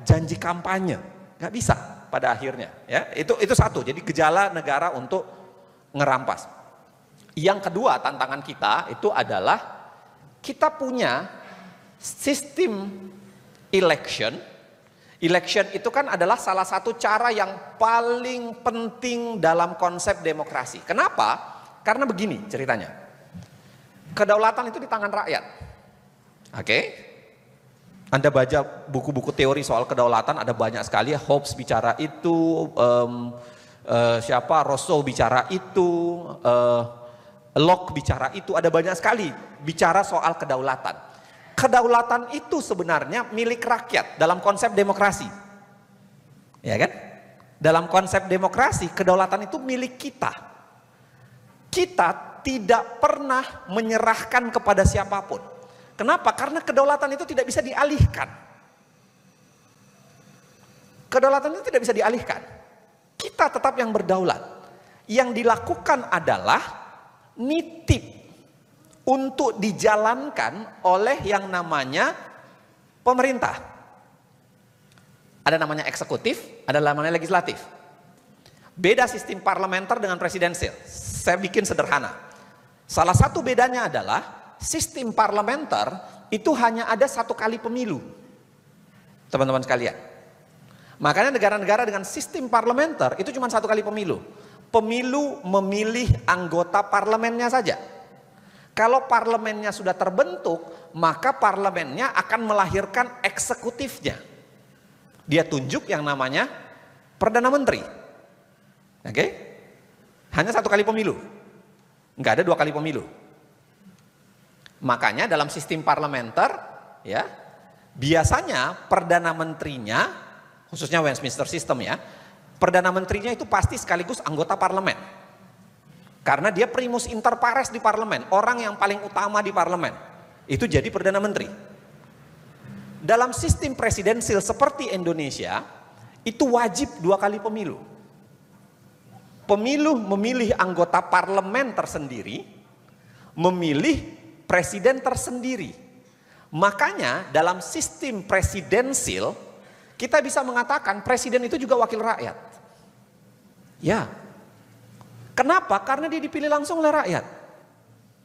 janji kampanye. Nggak bisa pada akhirnya. Ya, itu satu. Jadi gejala negara untuk ngerampas. Yang kedua tantangan kita itu adalah kita punya sistem election. Election itu kan adalah salah satu cara yang paling penting dalam konsep demokrasi. Kenapa? Karena begini ceritanya. Kedaulatan itu di tangan rakyat. Oke? Anda baca buku-buku teori soal kedaulatan, ada banyak sekali. Hobbes bicara itu, Rousseau bicara itu, Locke bicara itu, ada banyak sekali bicara soal kedaulatan. Kedaulatan itu sebenarnya milik rakyat dalam konsep demokrasi. Ya kan? Dalam konsep demokrasi, kedaulatan itu milik kita. Kita tidak pernah menyerahkan kepada siapapun. Kenapa? Karena kedaulatan itu tidak bisa dialihkan. Kedaulatan itu tidak bisa dialihkan. Kita tetap yang berdaulat. Yang dilakukan adalah nitip untuk dijalankan oleh yang namanya pemerintah. Ada namanya eksekutif, ada namanya legislatif. Beda sistem parlementer dengan presidensil. Saya bikin sederhana. Salah satu bedanya adalah sistem parlementer itu hanya ada 1 kali pemilu. Teman-teman sekalian. Makanya negara-negara dengan sistem parlementer itu cuma 1 kali pemilu. Pemilu memilih anggota parlemennya saja. Kalau parlemennya sudah terbentuk, maka parlemennya akan melahirkan eksekutifnya. Dia tunjuk yang namanya Perdana Menteri. Oke? Hanya 1 kali pemilu. Nggak ada 2 kali pemilu. Makanya dalam sistem parlementer, ya, biasanya Perdana Menterinya, khususnya Westminster System ya, Perdana Menterinya itu pasti sekaligus anggota parlemen. Karena dia primus inter pares di parlemen, orang yang paling utama di parlemen. Itu jadi Perdana Menteri. Dalam sistem presidensil seperti Indonesia, itu wajib 2 kali pemilu. Pemilu memilih anggota parlemen tersendiri, memilih presiden tersendiri. Makanya dalam sistem presidensil, kita bisa mengatakan presiden itu juga wakil rakyat. Ya. Kenapa? Karena dia dipilih langsung oleh rakyat.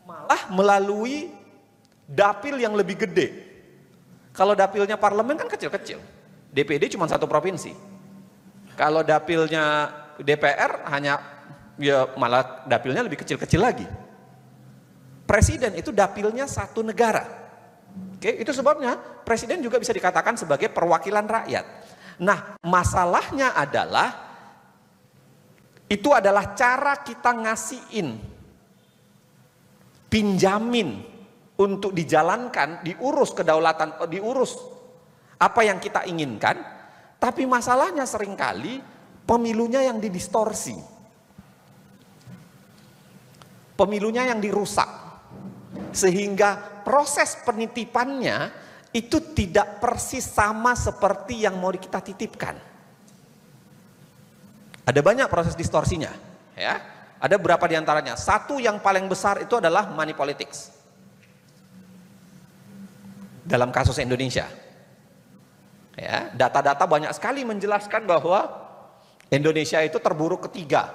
Malah melalui dapil yang lebih gede. Kalau dapilnya parlemen kan kecil-kecil. DPD cuma satu provinsi. Kalau dapilnya DPR hanya ya malah dapilnya lebih kecil-kecil lagi. Presiden itu dapilnya satu negara. Oke, itu sebabnya presiden juga bisa dikatakan sebagai perwakilan rakyat. Nah, masalahnya adalah itu adalah cara kita ngasihin, pinjamin untuk dijalankan, diurus kedaulatan, diurus apa yang kita inginkan. Tapi masalahnya seringkali pemilunya yang didistorsi, pemilunya yang dirusak, sehingga proses penitipannya itu tidak persis sama seperti yang mau kita titipkan. Ada banyak proses distorsinya, ya. Ada beberapa diantaranya. Satu yang paling besar itu adalah money politics. Dalam kasus Indonesia, ya, data-data banyak sekali menjelaskan bahwa Indonesia itu terburuk ketiga.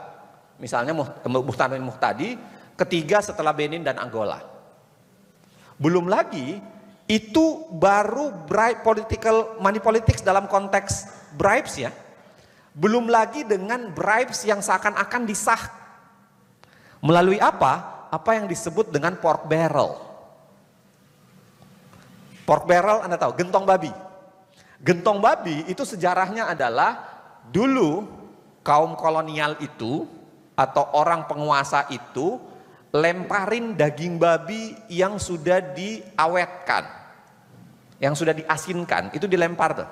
Misalnya Muhtamin Muhtadi ketiga setelah Benin dan Angola. Belum lagi itu baru money politics dalam konteks bribes, ya. Belum lagi dengan bribes yang seakan-akan disah melalui apa? Apa yang disebut dengan pork barrel. Pork barrel Anda tahu, gentong babi. Gentong babi itu sejarahnya adalah dulu kaum kolonial itu atau orang penguasa itu lemparin daging babi yang sudah diawetkan, yang sudah diasinkan, itu dilempar tuh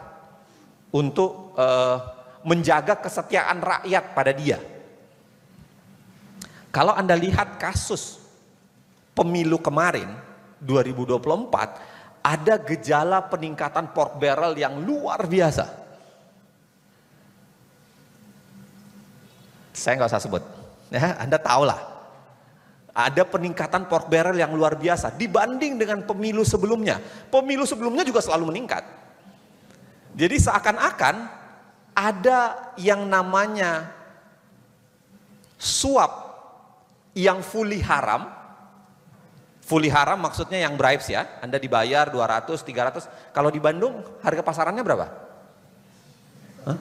untuk menjaga kesetiaan rakyat pada dia. Kalau Anda lihat kasus pemilu kemarin 2024, ada gejala peningkatan pork barrel yang luar biasa. Saya nggak usah sebut, ya, Anda tahulah. Ada peningkatan pork barrel yang luar biasa dibanding dengan pemilu sebelumnya. Pemilu sebelumnya juga selalu meningkat. Jadi seakan-akan ada yang namanya suap yang fully haram. Fully haram maksudnya yang bribes, ya. Anda dibayar 200, 300. Kalau di Bandung harga pasarannya berapa? Hah?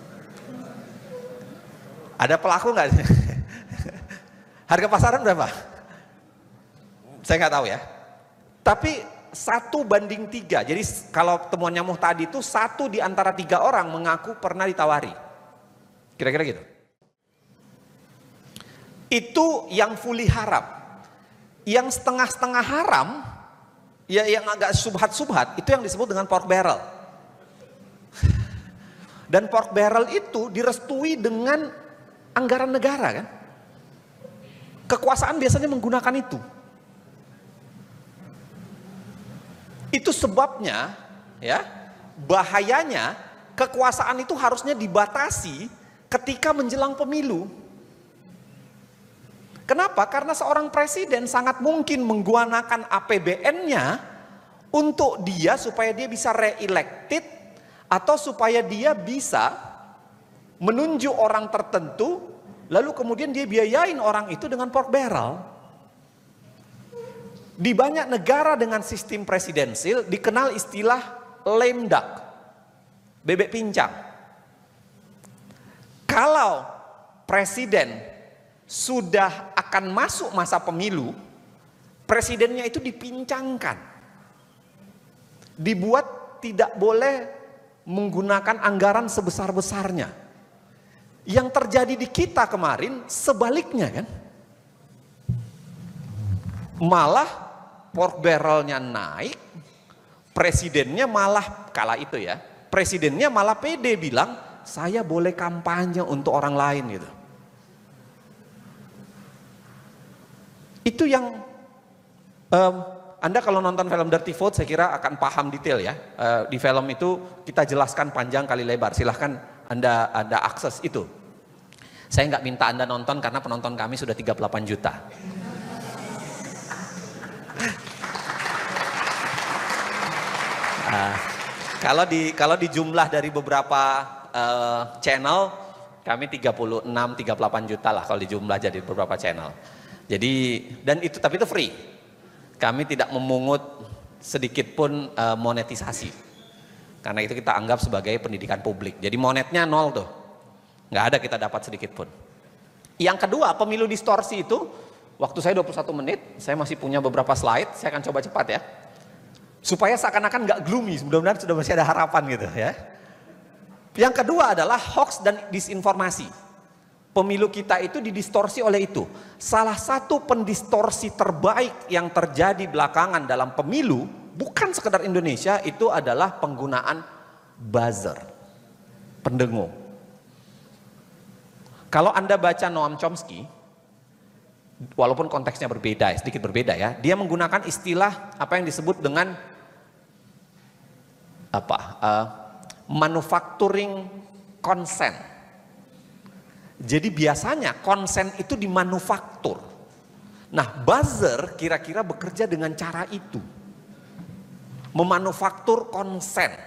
Ada pelaku nggak? Harga pasaran berapa? Saya nggak tahu, ya. Tapi 1:3. Jadi kalau temuannya Muhtadi itu 1 di antara 3 orang mengaku pernah ditawari. Kira-kira gitu. Itu yang fully haram. Yang setengah-setengah haram, ya yang agak subhat-subhat, itu yang disebut dengan pork barrel. Dan pork barrel itu direstui dengan anggaran negara, kan? Kekuasaan biasanya menggunakan itu. Itu sebabnya, ya, bahayanya kekuasaan itu harusnya dibatasi ketika menjelang pemilu. Kenapa? Karena seorang presiden sangat mungkin menggunakan APBN-nya untuk dia supaya dia bisa re-elected atau supaya dia bisa menunjuk orang tertentu, lalu kemudian dia biayain orang itu dengan pork barrel. Di banyak negara dengan sistem presidensil dikenal istilah lame duck, bebek pincang. Kalau presiden sudah akan masuk masa pemilu, presidennya itu dipincangkan, dibuat tidak boleh menggunakan anggaran sebesar-besarnya. Yang terjadi di kita kemarin sebaliknya, kan? Malah pork barrelnya naik, presidennya malah kala itu, ya, presidennya malah pede bilang saya boleh kampanye untuk orang lain gitu. Itu yang Anda kalau nonton film Dirty Vote saya kira akan paham detail, ya. Di film itu kita jelaskan panjang kali lebar. Silahkan Anda akses itu. Saya nggak minta Anda nonton karena penonton kami sudah 38 juta. Kalau di jumlah dari beberapa channel kami 36, 38 juta lah kalau dijumlah jadi beberapa channel. Jadi tapi itu free. Kami tidak memungut sedikit pun monetisasi. Karena itu kita anggap sebagai pendidikan publik. Jadi monetnya nol tuh. Nggak ada kita dapat sedikit pun. Yang kedua, pemilu distorsi itu, waktu saya 21 menit, saya masih punya beberapa slide, saya akan coba cepat ya. Supaya seakan-akan nggak gloomy, mudah-mudahan sudah masih ada harapan gitu ya. Yang kedua adalah hoax dan disinformasi. Pemilu kita itu didistorsi oleh itu. Salah satu pendistorsi terbaik yang terjadi belakangan dalam pemilu, bukan sekedar Indonesia, itu adalah penggunaan buzzer, pendengung. Kalau Anda baca Noam Chomsky, walaupun konteksnya berbeda, sedikit berbeda ya, dia menggunakan istilah apa yang disebut dengan manufacturing consent. Jadi biasanya konsen itu dimanufaktur. Nah, buzzer kira-kira bekerja dengan cara itu. Memanufaktur konsen,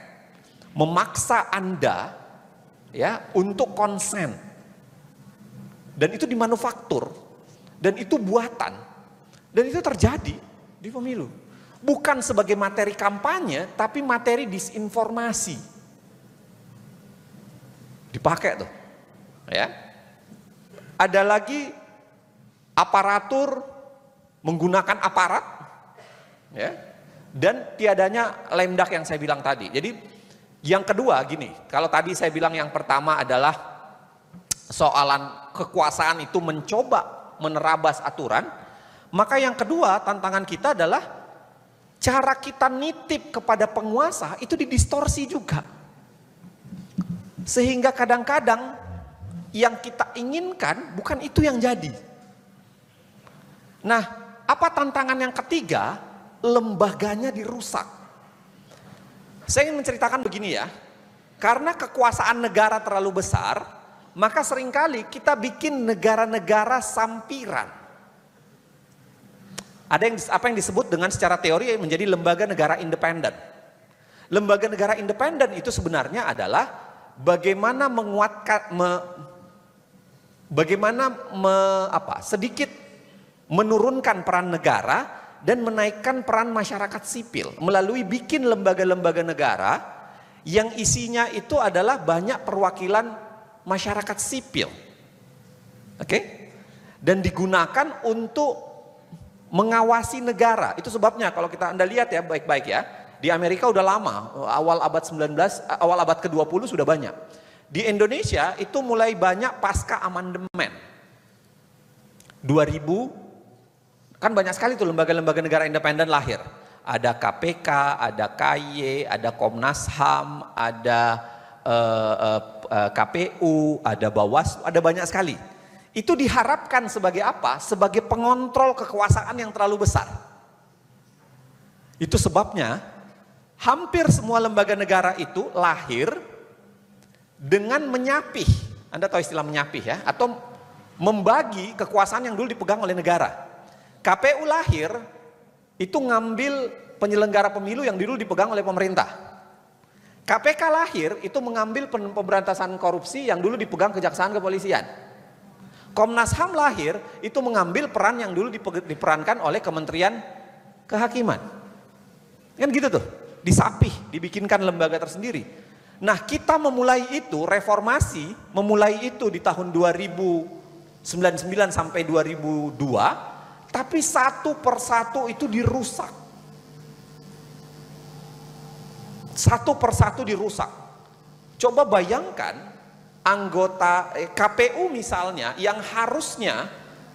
memaksa Anda ya untuk konsen, dan itu dimanufaktur, dan itu buatan, dan itu terjadi di pemilu, bukan sebagai materi kampanye, tapi materi disinformasi, dipakai tuh, ya. Ada lagi aparatur menggunakan aparat, ya. Dan tiadanya lemdak yang saya bilang tadi. Jadi yang kedua gini, kalau tadi saya bilang yang pertama adalah soalan kekuasaan itu mencoba menerabas aturan, maka yang kedua tantangan kita adalah cara kita nitip kepada penguasa itu didistorsi juga. Sehingga kadang-kadang yang kita inginkan bukan itu yang jadi. Nah, apa tantangan yang ketiga? Lembaganya dirusak. Saya ingin menceritakan begini ya, karena kekuasaan negara terlalu besar, maka seringkali kita bikin negara-negara sampiran. Ada apa yang disebut dengan secara teori menjadi lembaga negara independen. Lembaga negara independen itu sebenarnya adalah bagaimana menguatkan, sedikit menurunkan peran negara dan menaikkan peran masyarakat sipil melalui bikin lembaga-lembaga negara yang isinya itu adalah banyak perwakilan masyarakat sipil. Oke? Dan digunakan untuk mengawasi negara. Itu sebabnya kalau Anda lihat ya baik-baik ya, di Amerika udah lama, awal abad 19, awal abad ke-20 sudah banyak. Di Indonesia itu mulai banyak pasca amandemen 2000. Kan banyak sekali tuh lembaga-lembaga negara independen lahir. Ada KPK, ada KY, ada Komnas HAM, ada KPU, ada Bawaslu, ada banyak sekali. Itu diharapkan sebagai apa? Sebagai pengontrol kekuasaan yang terlalu besar. Itu sebabnya hampir semua lembaga negara itu lahir dengan menyapih. Anda tahu istilah menyapih ya? Atau membagi kekuasaan yang dulu dipegang oleh negara. KPU lahir itu ngambil penyelenggara pemilu yang dulu dipegang oleh pemerintah. KPK lahir itu mengambil pemberantasan korupsi yang dulu dipegang kejaksaan kepolisian. Komnas HAM lahir itu mengambil peran yang dulu diperankan oleh Kementerian Kehakiman. Kan gitu tuh, disapih, dibikinkan lembaga tersendiri. Nah, kita memulai itu, reformasi memulai itu di tahun 2099 sampai 2002. Tapi satu persatu itu dirusak. Satu persatu dirusak. Coba bayangkan anggota KPU misalnya yang harusnya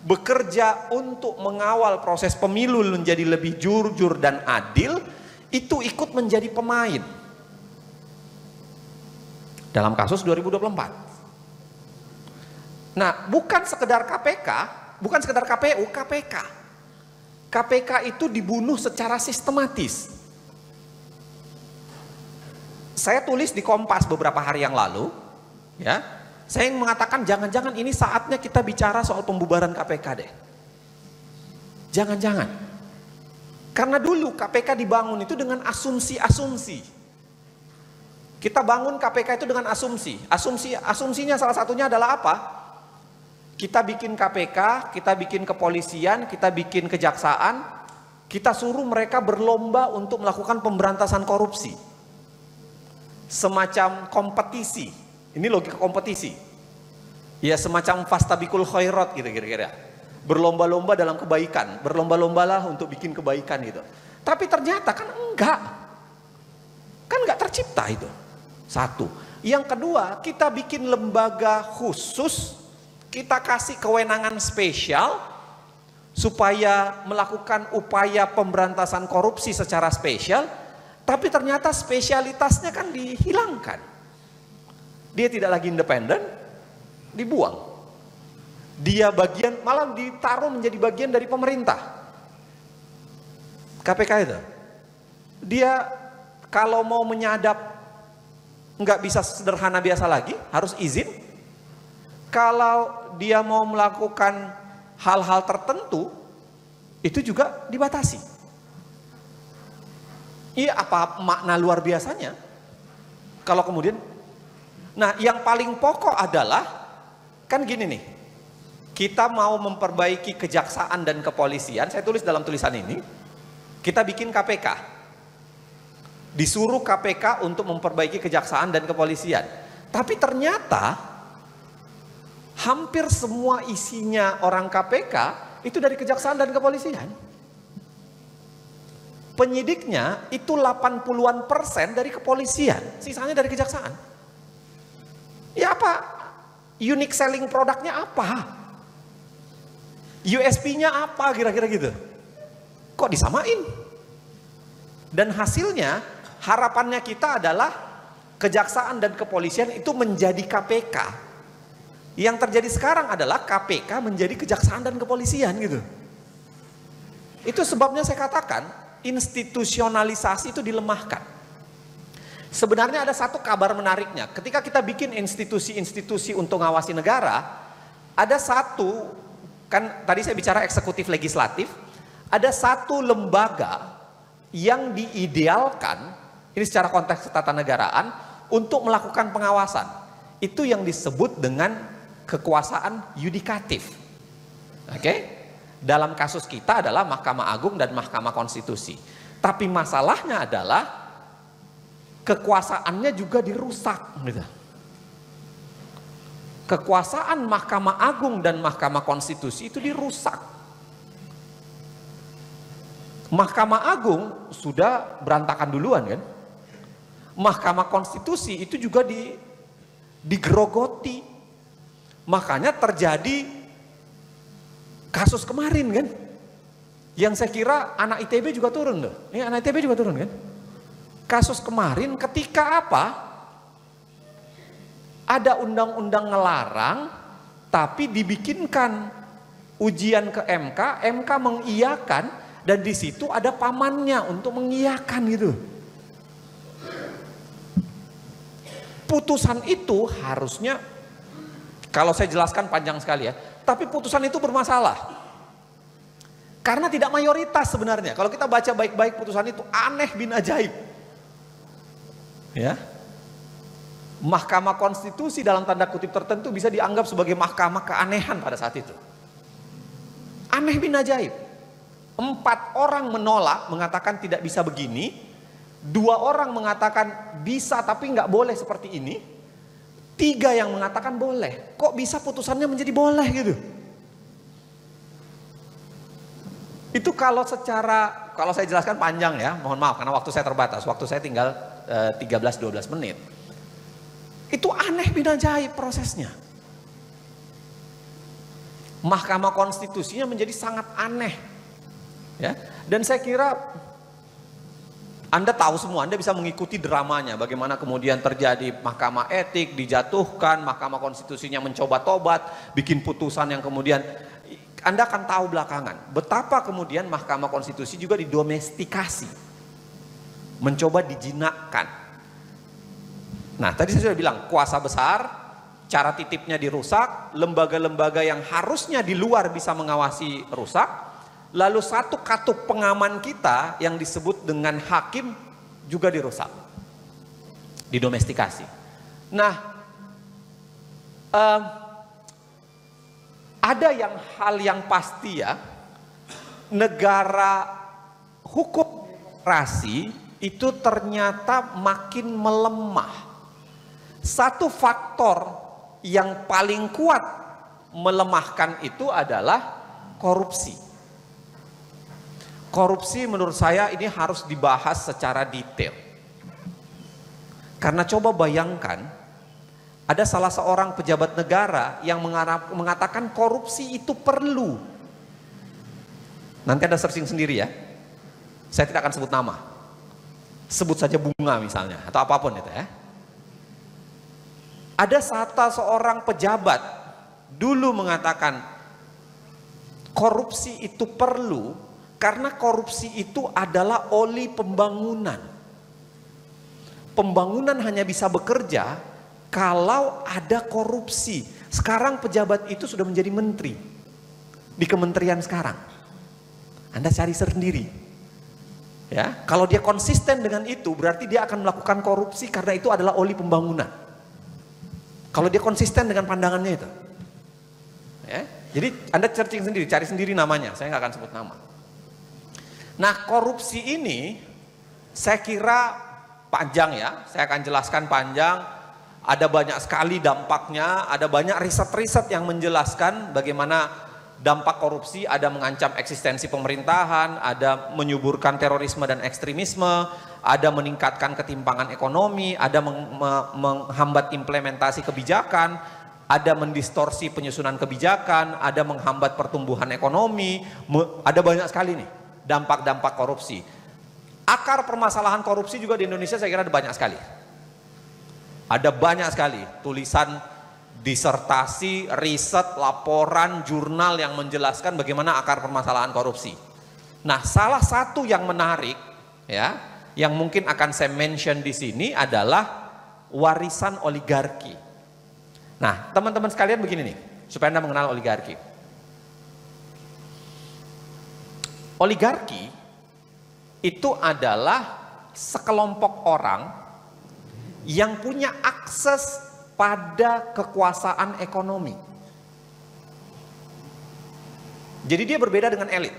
bekerja untuk mengawal proses pemilu menjadi lebih jujur dan adil, itu ikut menjadi pemain. Dalam kasus 2024. Nah, bukan sekedar KPK, bukan sekedar KPU, KPK. KPK itu dibunuh secara sistematis. Saya tulis di Kompas beberapa hari yang lalu, ya. Saya ingin mengatakan jangan-jangan ini saatnya kita bicara soal pembubaran KPK deh. Jangan-jangan. Karena dulu KPK dibangun itu dengan asumsi-asumsi. Kita bangun KPK itu dengan asumsi. Asumsinya salah satunya adalah apa? Kita bikin KPK, kita bikin kepolisian, kita bikin kejaksaan, Kita suruh mereka berlomba untuk melakukan pemberantasan korupsi. Semacam kompetisi. Ini logika kompetisi. Ya semacam fastabikul khairat gitu kira-kira. Berlomba-lomba dalam kebaikan. Berlomba-lombalah untuk bikin kebaikan gitu. Tapi ternyata kan enggak. Kan enggak tercipta itu. Satu. Yang kedua, kita bikin lembaga khusus. Kita kasih kewenangan spesial supaya melakukan upaya pemberantasan korupsi secara spesial, tapi ternyata spesialitasnya kan dihilangkan. Dia tidak lagi independen, dibuang. Dia bagian, malah ditaruh menjadi bagian dari pemerintah. KPK itu. Dia kalau mau menyadap nggak bisa sederhana biasa lagi, harus izin. Kalau dia mau melakukan hal-hal tertentu itu juga dibatasi. Iya, apa makna luar biasanya? Kalau kemudian, nah yang paling pokok adalah kan gini nih, kita mau memperbaiki kejaksaan dan kepolisian. Saya tulis dalam tulisan ini, kita bikin KPK, disuruh KPK untuk memperbaiki kejaksaan dan kepolisian. Tapi ternyata hampir semua isinya orang KPK itu dari kejaksaan dan kepolisian. Penyidiknya itu 80-an% dari kepolisian, sisanya dari kejaksaan. Ya apa? Unique selling produknya apa? USP-nya apa kira-kira gitu? Kok disamain? Dan hasilnya harapannya kita adalah kejaksaan dan kepolisian itu menjadi KPK. Yang terjadi sekarang adalah KPK menjadi kejaksaan dan kepolisian gitu. Itu sebabnya saya katakan institusionalisasi itu dilemahkan. Sebenarnya ada satu kabar menariknya. Ketika kita bikin institusi-institusi untuk ngawasi negara, ada satu, kan tadi saya bicara eksekutif legislatif, ada satu lembaga yang diidealkan, ini secara konteks ketatanegaraan, untuk melakukan pengawasan. Itu yang disebut dengan kekuasaan yudikatif. Oke? Dalam kasus kita adalah Mahkamah Agung dan Mahkamah Konstitusi. Tapi masalahnya adalah kekuasaannya juga dirusak gitu. Kekuasaan Mahkamah Agung dan Mahkamah Konstitusi itu dirusak. Mahkamah Agung sudah berantakan duluan kan? Mahkamah Konstitusi itu juga digerogoti. Makanya terjadi kasus kemarin kan, yang saya kira anak ITB juga turun loh. Ini anak ITB juga turun kan. Kasus kemarin ketika apa? Ada undang-undang ngelarang, tapi dibikinkan ujian ke MK, MK mengiyakan, dan di situ ada pamannya untuk mengiyakan gitu. Putusan itu harusnya, kalau saya jelaskan panjang sekali ya, tapi putusan itu bermasalah. Karena tidak mayoritas sebenarnya. Kalau kita baca baik-baik putusan itu aneh bin ajaib. Ya. Mahkamah Konstitusi dalam tanda kutip tertentu bisa dianggap sebagai mahkamah keanehan pada saat itu. Aneh bin ajaib. 4 orang menolak, mengatakan tidak bisa begini. 2 orang mengatakan bisa tapi nggak boleh seperti ini. 3 yang mengatakan boleh. Kok bisa putusannya menjadi boleh gitu? Itu kalau saya jelaskan panjang ya, mohon maaf karena waktu saya terbatas. Waktu saya tinggal 13-12 menit. Itu aneh bin ajaib prosesnya. Mahkamah Konstitusinya menjadi sangat aneh. Ya. Dan saya kira Anda tahu semua, Anda bisa mengikuti dramanya, bagaimana kemudian terjadi mahkamah etik, dijatuhkan, Mahkamah Konstitusinya mencoba tobat, bikin putusan yang kemudian, Anda akan tahu belakangan, betapa kemudian Mahkamah Konstitusi juga didomestikasi, mencoba dijinakkan. Nah tadi saya sudah bilang, kuasa besar, cara titipnya dirusak, lembaga-lembaga yang harusnya di luar bisa mengawasi rusak, lalu satu katup pengaman kita yang disebut dengan hakim juga dirusak, didomestikasi. Nah, ada hal yang pasti ya, negara hukum demokrasi itu ternyata makin melemah. Satu faktor yang paling kuat melemahkan itu adalah korupsi. Korupsi menurut saya ini harus dibahas secara detail. Karena coba bayangkan, ada salah seorang pejabat negara yang mengatakan korupsi itu perlu. Nanti ada searching sendiri ya. Saya tidak akan sebut nama. Sebut saja Bunga misalnya, atau apapun itu ya. Ada seorang pejabat dulu mengatakan korupsi itu perlu karena korupsi itu adalah oli pembangunan. Pembangunan hanya bisa bekerja kalau ada korupsi. Sekarang pejabat itu sudah menjadi menteri di kementerian sekarang. Anda cari sendiri. Ya, kalau dia konsisten dengan itu berarti dia akan melakukan korupsi karena itu adalah oli pembangunan. Kalau dia konsisten dengan pandangannya itu. Ya, jadi Anda searching sendiri, cari sendiri namanya, saya nggak akan sebut nama. Nah, korupsi ini saya kira panjang ya, saya akan jelaskan panjang. Ada banyak sekali dampaknya, ada banyak riset-riset yang menjelaskan bagaimana dampak korupsi, ada mengancam eksistensi pemerintahan, ada menyuburkan terorisme dan ekstremisme, ada meningkatkan ketimpangan ekonomi, ada menghambat implementasi kebijakan, ada mendistorsi penyusunan kebijakan, ada menghambat pertumbuhan ekonomi, ada banyak sekali nih dampak-dampak korupsi. Akar permasalahan korupsi juga di Indonesia saya kira ada banyak sekali. Ada banyak sekali tulisan, disertasi, riset, laporan, jurnal yang menjelaskan bagaimana akar permasalahan korupsi. Nah, salah satu yang menarik ya, yang mungkin akan saya mention di sini adalah warisan oligarki. Nah, teman-teman sekalian begini nih, supaya Anda mengenal oligarki. Oligarki itu adalah sekelompok orang yang punya akses pada kekuasaan ekonomi. Jadi dia berbeda dengan elit.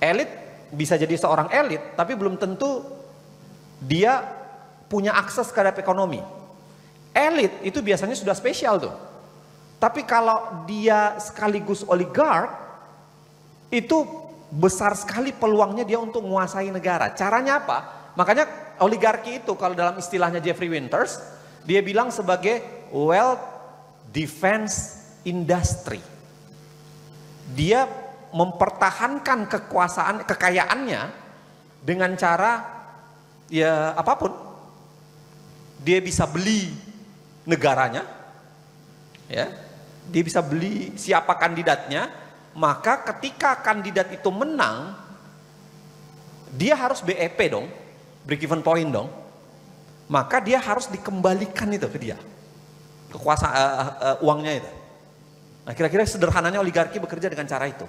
Elit bisa jadi seorang elit, tapi belum tentu dia punya akses terhadap ekonomi. Elit itu biasanya sudah spesial tuh. Tapi kalau dia sekaligus oligark, itu besar sekali peluangnya dia untuk menguasai negara. Caranya apa? Makanya oligarki itu kalau dalam istilahnya Jeffrey Winters, dia bilang sebagai wealth defense industry. Dia mempertahankan kekayaannya dengan cara ya apapun. Dia bisa beli negaranya, ya, dia bisa beli siapa kandidatnya, maka ketika kandidat itu menang, dia harus BEP dong, break even point dong, maka dia harus dikembalikan itu ke dia, kekuasaan uangnya itu. Nah, kira-kira sederhananya oligarki bekerja dengan cara itu.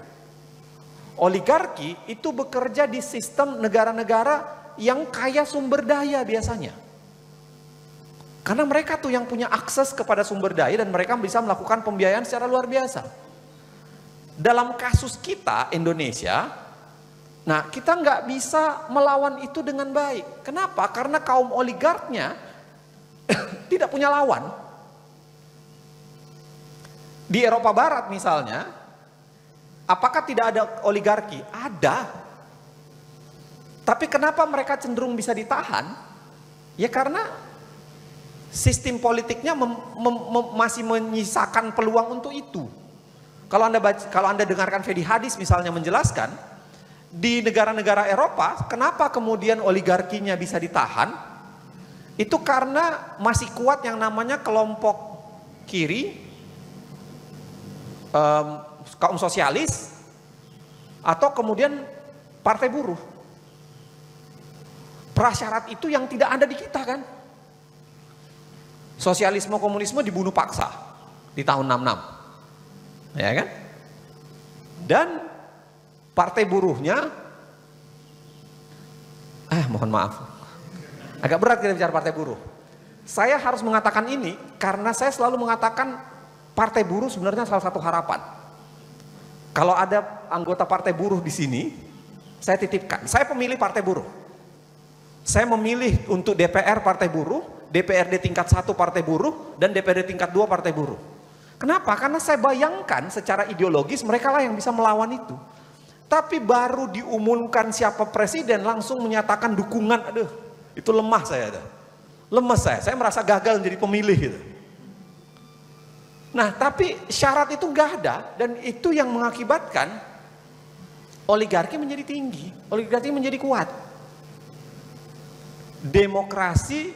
Oligarki itu bekerja di sistem negara-negara yang kaya sumber daya biasanya. Karena mereka tuh yang punya akses kepada sumber daya dan mereka bisa melakukan pembiayaan secara luar biasa. Dalam kasus kita Indonesia, nah kita nggak bisa melawan itu dengan baik. Kenapa? Karena kaum oligarknya tidak punya lawan. Di Eropa Barat misalnya, apakah tidak ada oligarki? Ada. Tapi kenapa mereka cenderung bisa ditahan? Ya karena sistem politiknya masih menyisakan peluang untuk itu. Kalau Anda dengarkan Fedi Hadis misalnya menjelaskan, di negara-negara Eropa, kenapa kemudian oligarkinya bisa ditahan? Itu karena masih kuat yang namanya kelompok kiri, kaum sosialis, atau kemudian partai buruh. Prasyarat itu yang tidak ada di kita kan? Sosialisme komunisme dibunuh paksa di tahun 66, ya kan? Dan partai buruhnya, mohon maaf, agak berat kita bicara partai buruh. Saya harus mengatakan ini karena saya selalu mengatakan partai buruh sebenarnya salah satu harapan. Kalau ada anggota partai buruh di sini, Saya titipkan, saya pemilih Partai Buruh. Saya memilih untuk DPR Partai Buruh, DPRD tingkat 1 Partai Buruh, dan DPRD tingkat 2 Partai Buruh. Kenapa? Karena saya bayangkan secara ideologis mereka lah yang bisa melawan itu. Tapi baru diumumkan siapa presiden langsung menyatakan dukungan, aduh itu lemah saya. Lemes saya merasa gagal menjadi pemilih gitu. Nah tapi syarat itu nggak ada, dan itu yang mengakibatkan oligarki menjadi tinggi, oligarki menjadi kuat. Demokrasi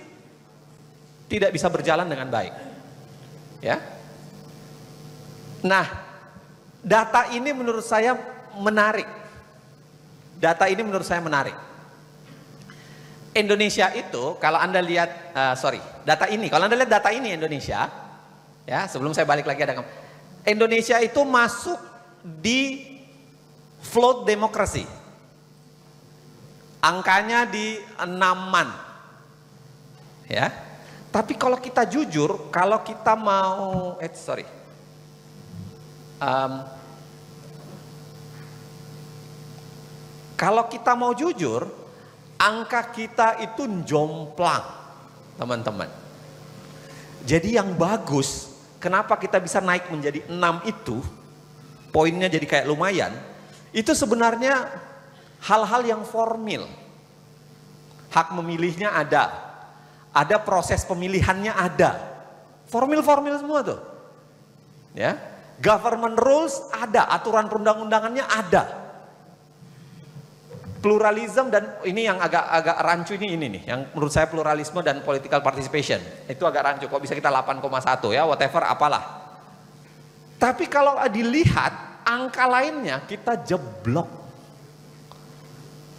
tidak bisa berjalan dengan baik. Ya. Nah, data ini menurut saya menarik. Data ini menurut saya menarik. Indonesia itu kalau Anda lihat, data ini, kalau Anda lihat data ini Indonesia, ya sebelum saya balik lagi ada Indonesia itu masuk di float demokrasi. Angkanya di 6-an. Ya. Tapi kalau kita jujur, kalau kita mau kalau kita mau jujur, angka kita itu jomplang, teman-teman. Jadi yang bagus, kenapa kita bisa naik menjadi 6 itu, poinnya jadi kayak lumayan, itu sebenarnya hal-hal yang formil. Hak memilihnya ada proses pemilihannya ada, formil-formil semua tuh. Ya, government rules ada, aturan perundang-undangannya ada. Pluralism, dan ini yang agak rancu ini nih, yang menurut saya pluralisme dan political participation itu agak rancu. Kok bisa kita 8,1 ya, whatever apalah. Tapi kalau dilihat angka lainnya kita jeblok.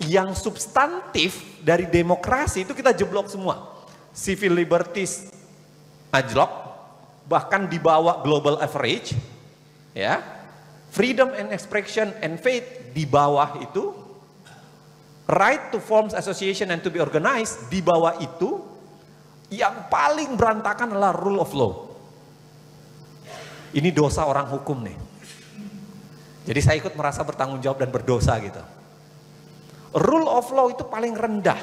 Yang substantif dari demokrasi itu kita jeblok semua. Civil liberties anjlok, bahkan di bawah global average, ya. Freedom and expression and faith di bawah itu. Right to form association and to be organized di bawah itu. Yang paling berantakan adalah rule of law. Ini dosa orang hukum nih. Jadi saya ikut merasa bertanggung jawab dan berdosa gitu. Rule of law itu paling rendah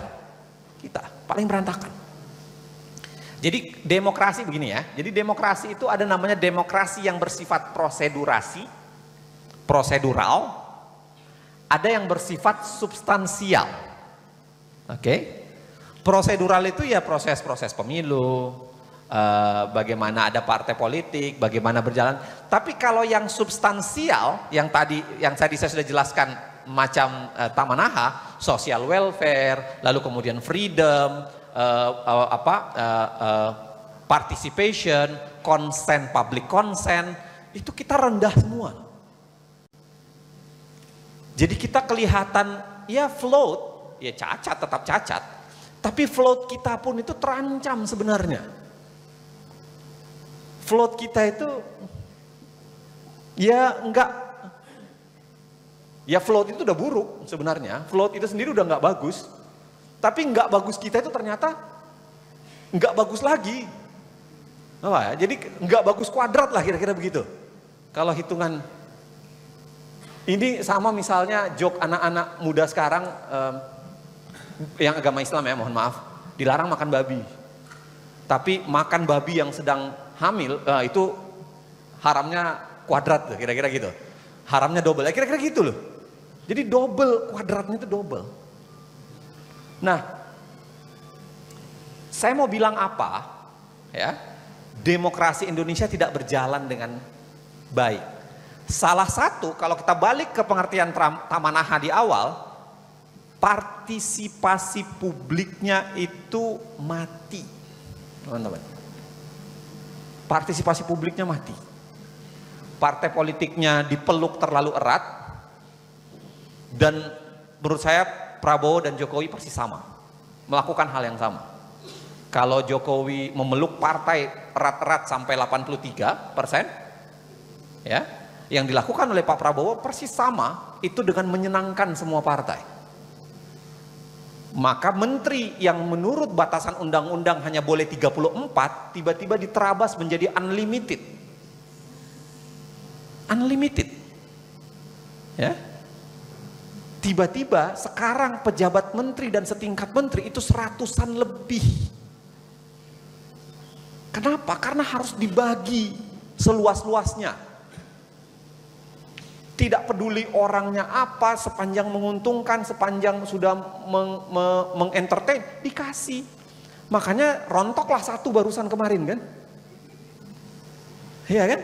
kita, paling berantakan. Jadi demokrasi begini ya. Jadi demokrasi itu ada namanya demokrasi yang bersifat prosedural, ada yang bersifat substansial. Oke. Prosedural itu ya proses-proses pemilu, bagaimana ada partai politik, bagaimana berjalan. Tapi kalau yang substansial, yang tadi saya sudah jelaskan, macam Taman Naha, social welfare, lalu kemudian freedom, participation, consent, public consent, itu kita rendah semua. Jadi kita kelihatan ya float, ya cacat, tetap cacat, tapi float kita pun itu terancam sebenarnya. Float kita itu ya enggak. Ya float itu udah buruk sebenarnya, float itu sendiri udah nggak bagus. Tapi nggak bagus kita itu ternyata nggak bagus lagi. Jadi nggak bagus kuadrat lah kira-kira begitu. Kalau hitungan ini sama misalnya joke anak-anak muda sekarang yang agama Islam ya, mohon maaf, dilarang makan babi. Tapi makan babi yang sedang hamil itu haramnya kuadrat tuh, kira-kira gitu. Haramnya double, kira-kira gitu loh. Jadi double, kuadratnya itu double. Nah, saya mau bilang apa? Ya, demokrasi Indonesia tidak berjalan dengan baik. Salah satu, kalau kita balik ke pengertian Taman Naha di awal, partisipasi publiknya itu mati, teman-teman. Partisipasi publiknya mati. Partai politiknya dipeluk terlalu erat. Dan menurut saya Prabowo dan Jokowi persis sama, melakukan hal yang sama. Kalau Jokowi memeluk partai erat-erat sampai 83%, ya, yang dilakukan oleh Pak Prabowo persis sama, itu dengan menyenangkan semua partai. Maka menteri yang menurut batasan undang-undang hanya boleh 34, tiba-tiba diterabas menjadi unlimited. Unlimited. Ya. Tiba-tiba sekarang pejabat menteri dan setingkat menteri itu 100-an lebih. Kenapa? Karena harus dibagi seluas-luasnya. Tidak peduli orangnya apa, sepanjang menguntungkan, sepanjang sudah mengentertain, dikasih. Makanya rontoklah satu barusan kemarin kan. Iya kan?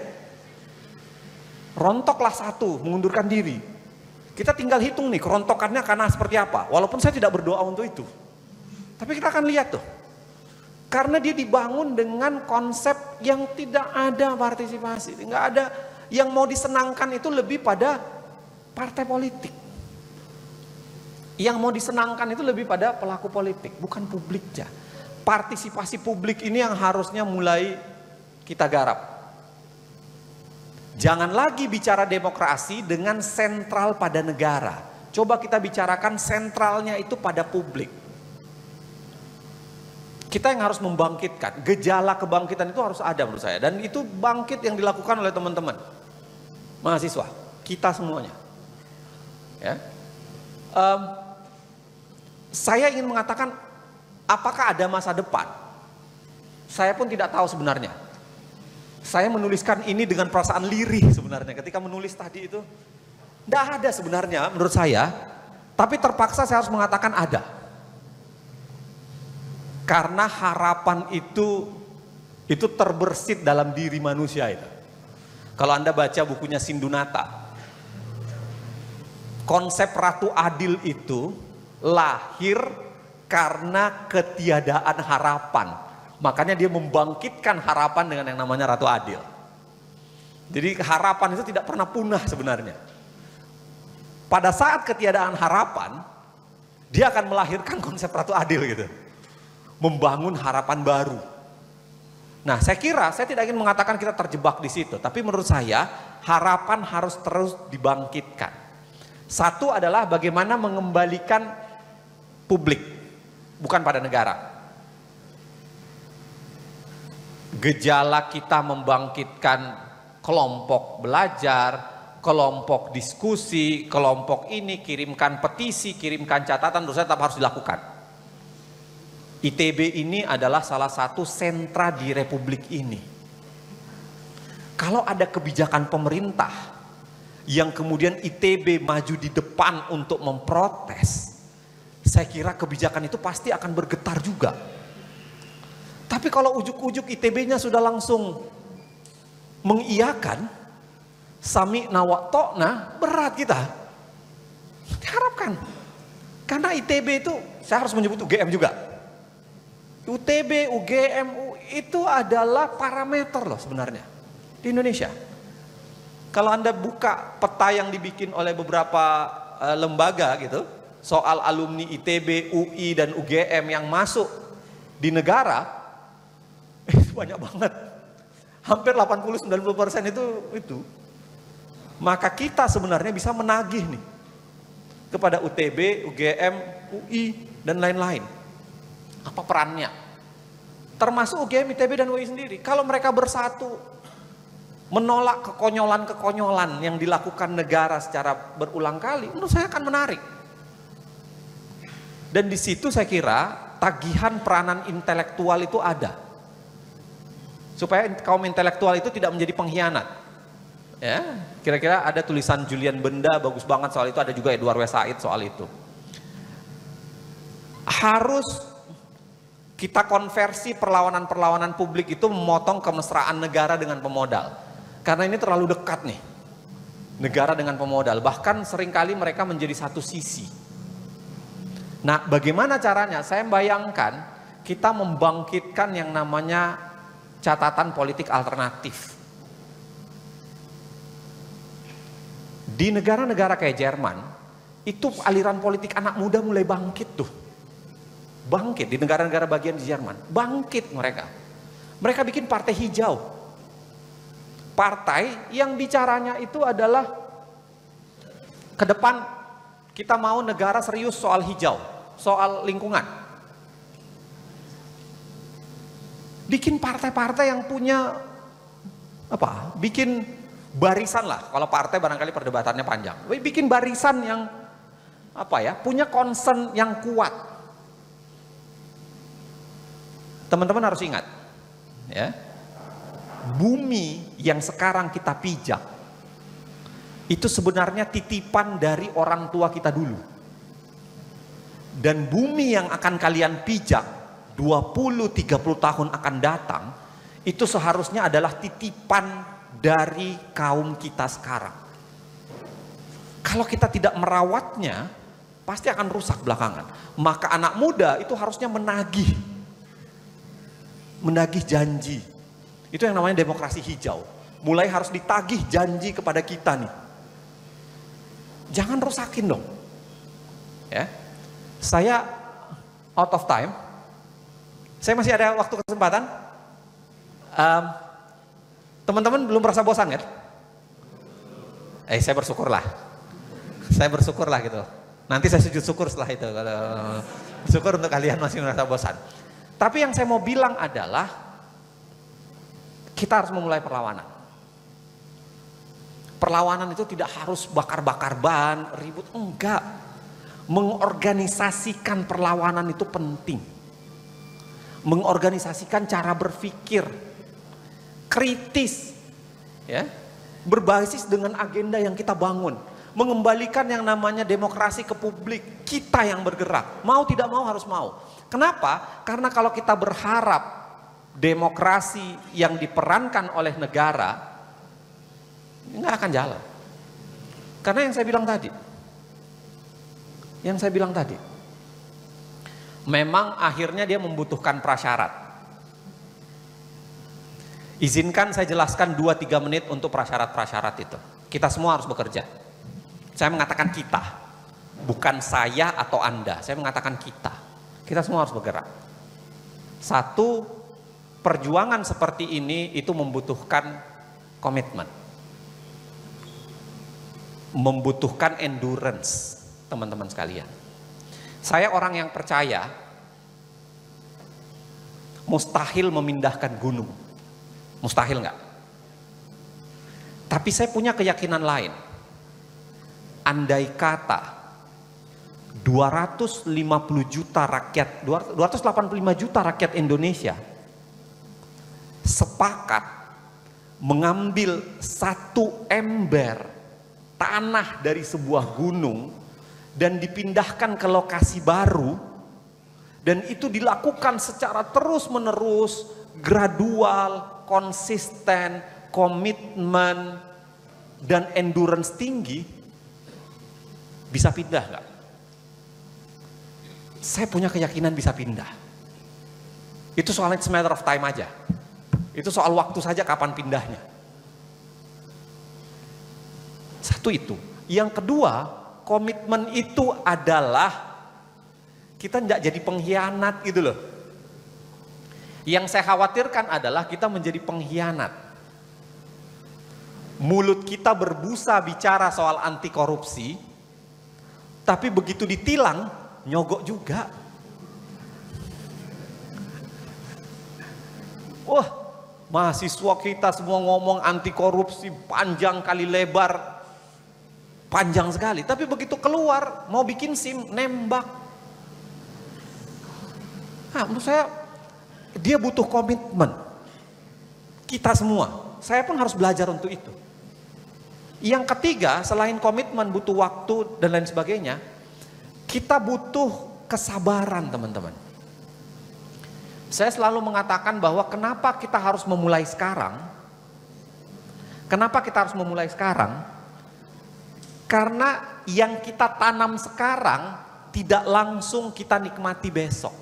Rontoklah satu, mengundurkan diri. Kita tinggal hitung nih kerontokannya karena seperti apa. Walaupun saya tidak berdoa untuk itu. Tapi kita akan lihat tuh. Karena dia dibangun dengan konsep yang tidak ada partisipasi. Nggak ada, yang mau disenangkan itu lebih pada partai politik. Yang mau disenangkan itu lebih pada pelaku politik, bukan publiknya. Partisipasi publik ini yang harusnya mulai kita garap. Jangan lagi bicara demokrasi dengan sentral pada negara. Coba kita bicarakan sentralnya itu pada publik. Kita yang harus membangkitkan. Gejala kebangkitan itu harus ada menurut saya. Dan itu bangkit yang dilakukan oleh teman-teman mahasiswa. Kita semuanya. Ya. Saya ingin mengatakan apakah ada masa depan? Saya pun tidak tahu sebenarnya. Saya menuliskan ini dengan perasaan lirih sebenarnya. Ketika menulis tadi itu, tidak ada sebenarnya menurut saya. Tapi terpaksa saya harus mengatakan ada. Karena harapan itu terbersit dalam diri manusia itu. Kalau Anda baca bukunya Sindunata, konsep Ratu Adil itu lahir karena ketiadaan harapan. Makanya dia membangkitkan harapan dengan yang namanya Ratu Adil. Jadi harapan itu tidak pernah punah sebenarnya. Pada saat ketiadaan harapan, dia akan melahirkan konsep Ratu Adil gitu. Membangun harapan baru. Nah, saya kira, saya tidak ingin mengatakan kita terjebak di situ. Tapi menurut saya, harapan harus terus dibangkitkan. Satu adalah bagaimana mengembalikan publik, bukan pada negara. Gejala kita membangkitkan kelompok belajar, kelompok diskusi, kelompok ini, kirimkan petisi, kirimkan catatan, terus tetap harus dilakukan. ITB ini adalah salah satu sentra di republik ini. Kalau ada kebijakan pemerintah yang kemudian ITB maju di depan untuk memprotes, saya kira kebijakan itu pasti akan bergetar juga. Tapi kalau ujuk-ujuk ITB-nya sudah langsung mengiyakan, sami nawak tokna, berat kita. Diharapkan. Karena ITB itu, saya harus menyebut UGM juga. UTB, UGM, itu adalah parameter loh sebenarnya di Indonesia. Kalau Anda buka peta yang dibikin oleh beberapa lembaga gitu, soal alumni ITB, UI, dan UGM yang masuk di negara, itu banyak banget. Hampir 80-90% itu. Maka kita sebenarnya bisa menagih nih kepada UTB, UGM, UI, dan lain-lain. Apa perannya? Termasuk UGM, ITB, dan UI sendiri. Kalau mereka bersatu menolak kekonyolan-kekonyolan yang dilakukan negara secara berulang kali, menurut saya akan menarik. Dan di situ saya kira tagihan peranan intelektual itu ada. Supaya kaum intelektual itu tidak menjadi pengkhianat. Ya, kira-kira ada tulisan Julian Benda bagus banget soal itu, ada juga Edward W. Said soal itu. Harus kita konversi perlawanan-perlawanan publik itu memotong kemesraan negara dengan pemodal. Karena ini terlalu dekat nih. Negara dengan pemodal, bahkan seringkali mereka menjadi satu sisi. Nah, bagaimana caranya? Saya bayangkan kita membangkitkan yang namanya catatan politik alternatif. Di negara-negara kayak Jerman, itu aliran politik anak muda mulai bangkit tuh. Bangkit di negara-negara bagian di Jerman. Bangkit mereka. Mereka bikin partai hijau. Partai yang bicaranya itu adalah ke depan kita mau negara serius soal hijau, soal lingkungan. Bikin partai-partai yang punya apa? Bikin barisan lah. Kalau partai barangkali perdebatannya panjang. Bikin barisan yang punya concern yang kuat. Teman-teman harus ingat, ya, bumi yang sekarang kita pijak itu sebenarnya titipan dari orang tua kita dulu. Dan bumi yang akan kalian pijak 20-30 tahun akan datang, itu seharusnya adalah titipan dari kaum kita sekarang. Kalau kita tidak merawatnya, pasti akan rusak belakangan. Maka anak muda itu harusnya menagih janji. Itu yang namanya demokrasi hijau. Mulai harus ditagih janji kepada kita nih. Jangan rusakin dong. Ya. Saya out of time. Saya masih ada waktu kesempatan. Teman-teman belum merasa bosan kan? Saya bersyukurlah. Gitu. Nanti saya sujud syukur setelah itu. Syukur untuk kalian masih merasa bosan. Tapi yang saya mau bilang adalah kita harus memulai perlawanan. Perlawanan itu tidak harus bakar-bakar ban, ribut, enggak. Mengorganisasikan perlawanan itu penting. Mengorganisasikan cara berpikir kritis, ya, berbasis dengan agenda yang kita bangun, mengembalikan yang namanya demokrasi ke publik. Kita yang bergerak, mau tidak mau harus mau. Kenapa? Karena kalau kita berharap demokrasi yang diperankan oleh negara, nggak akan jalan. Karena yang saya bilang tadi, memang akhirnya dia membutuhkan prasyarat. Izinkan saya jelaskan 2-3 menit untuk prasyarat-prasyarat itu. Kita semua harus bekerja. Saya mengatakan kita, bukan saya atau Anda. Saya mengatakan kita. Kita semua harus bergerak. Satu, perjuangan seperti ini itu membutuhkan komitmen. Membutuhkan endurance, teman-teman sekalian. Saya orang yang percaya mustahil memindahkan gunung. Mustahil enggak? Tapi saya punya keyakinan lain. Andai kata 285 juta rakyat Indonesia sepakat mengambil satu ember tanah dari sebuah gunung dan dipindahkan ke lokasi baru, dan itu dilakukan secara terus-menerus, gradual, konsisten, komitmen, dan endurance tinggi, bisa pindah nggak? Saya punya keyakinan bisa pindah. Itu soalnya it's a matter of time aja. Itu soal waktu saja kapan pindahnya. Satu itu. Yang kedua, komitmen itu adalah kita tidak jadi pengkhianat gitu loh. Yang saya khawatirkan adalah kita menjadi pengkhianat. Mulut kita berbusa bicara soal anti korupsi, tapi begitu ditilang, nyogok juga. Wah, mahasiswa kita semua ngomong anti korupsi panjang kali lebar, panjang sekali. Tapi begitu keluar mau bikin SIM, nembak. Nah, menurut saya dia butuh komitmen. Kita semua, saya pun harus belajar untuk itu. Yang ketiga, selain komitmen butuh waktu dan lain sebagainya, kita butuh kesabaran, teman-teman. Saya selalu mengatakan bahwa kenapa kita harus memulai sekarang? Kenapa kita harus memulai sekarang? Karena yang kita tanam sekarang tidak langsung kita nikmati besok.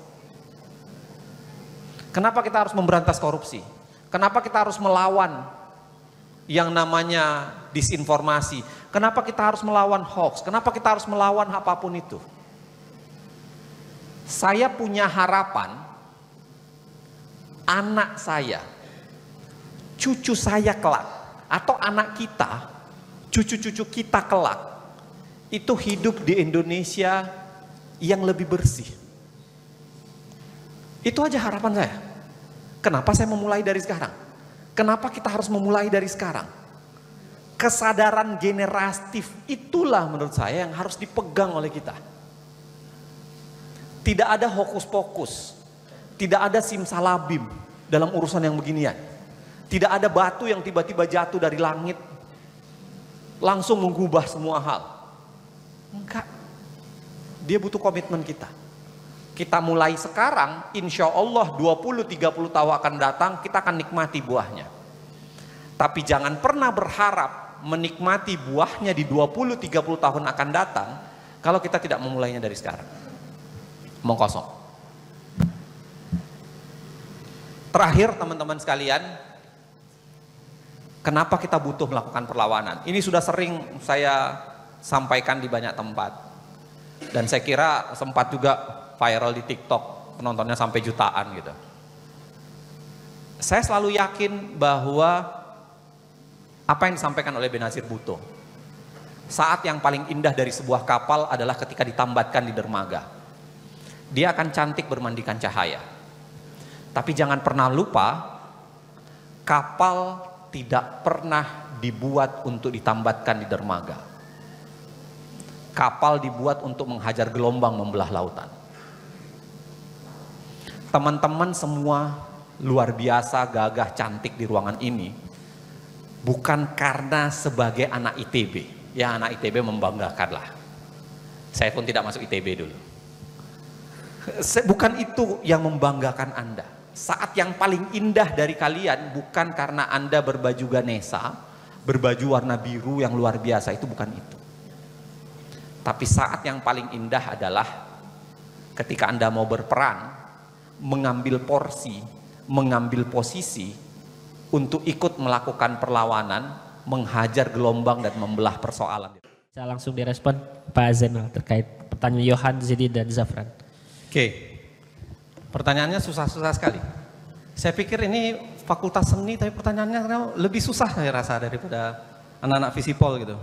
Kenapa kita harus memberantas korupsi? Kenapa kita harus melawan yang namanya disinformasi? Kenapa kita harus melawan hoax? Kenapa kita harus melawan apapun itu? Saya punya harapan anak saya, cucu saya kelak, atau anak kita, cucu-cucu kita kelak, itu hidup di Indonesia yang lebih bersih. Itu aja harapan saya. Kenapa saya memulai dari sekarang? Kenapa kita harus memulai dari sekarang? Kesadaran generatif itulah menurut saya yang harus dipegang oleh kita. Tidak ada hokus pokus, tidak ada simsalabim dalam urusan yang beginian. Tidak ada batu yang tiba-tiba jatuh dari langit langsung mengubah semua hal. Enggak. Dia butuh komitmen kita. Kita mulai sekarang, insya Allah 20-30 tahun akan datang, kita akan nikmati buahnya. Tapi jangan pernah berharap menikmati buahnya di 20-30 tahun akan datang kalau kita tidak memulainya dari sekarang. Omong kosong. Terakhir teman-teman sekalian, kenapa kita butuh melakukan perlawanan? Ini sudah sering saya sampaikan di banyak tempat, dan saya kira sempat juga viral di TikTok, penontonnya sampai jutaan gitu. Saya selalu yakin bahwa apa yang disampaikan oleh Benazir Bhutto, saat yang paling indah dari sebuah kapal adalah ketika ditambatkan di dermaga. Dia akan cantik bermandikan cahaya. Tapi jangan pernah lupa, kapal tidak pernah dibuat untuk ditambatkan di dermaga. Kapal dibuat untuk menghajar gelombang membelah lautan. Teman-teman semua luar biasa, gagah, cantik di ruangan ini. Bukan karena sebagai anak ITB, ya anak ITB membanggakanlah. Saya pun tidak masuk ITB dulu. Bukan itu yang membanggakan Anda. Saat yang paling indah dari kalian bukan karena Anda berbaju Ganesha, berbaju warna biru yang luar biasa, itu bukan itu. Tapi saat yang paling indah adalah ketika Anda mau berperan, mengambil porsi, mengambil posisi, untuk ikut melakukan perlawanan, menghajar gelombang dan membelah persoalan. Saya langsung direspon Pak Zainal terkait pertanyaan Yohan, Zidi dan Zafran. Oke, pertanyaannya susah-susah sekali. Saya pikir ini fakultas seni, tapi pertanyaannya lebih susah saya rasa daripada anak-anak Visipol gitu.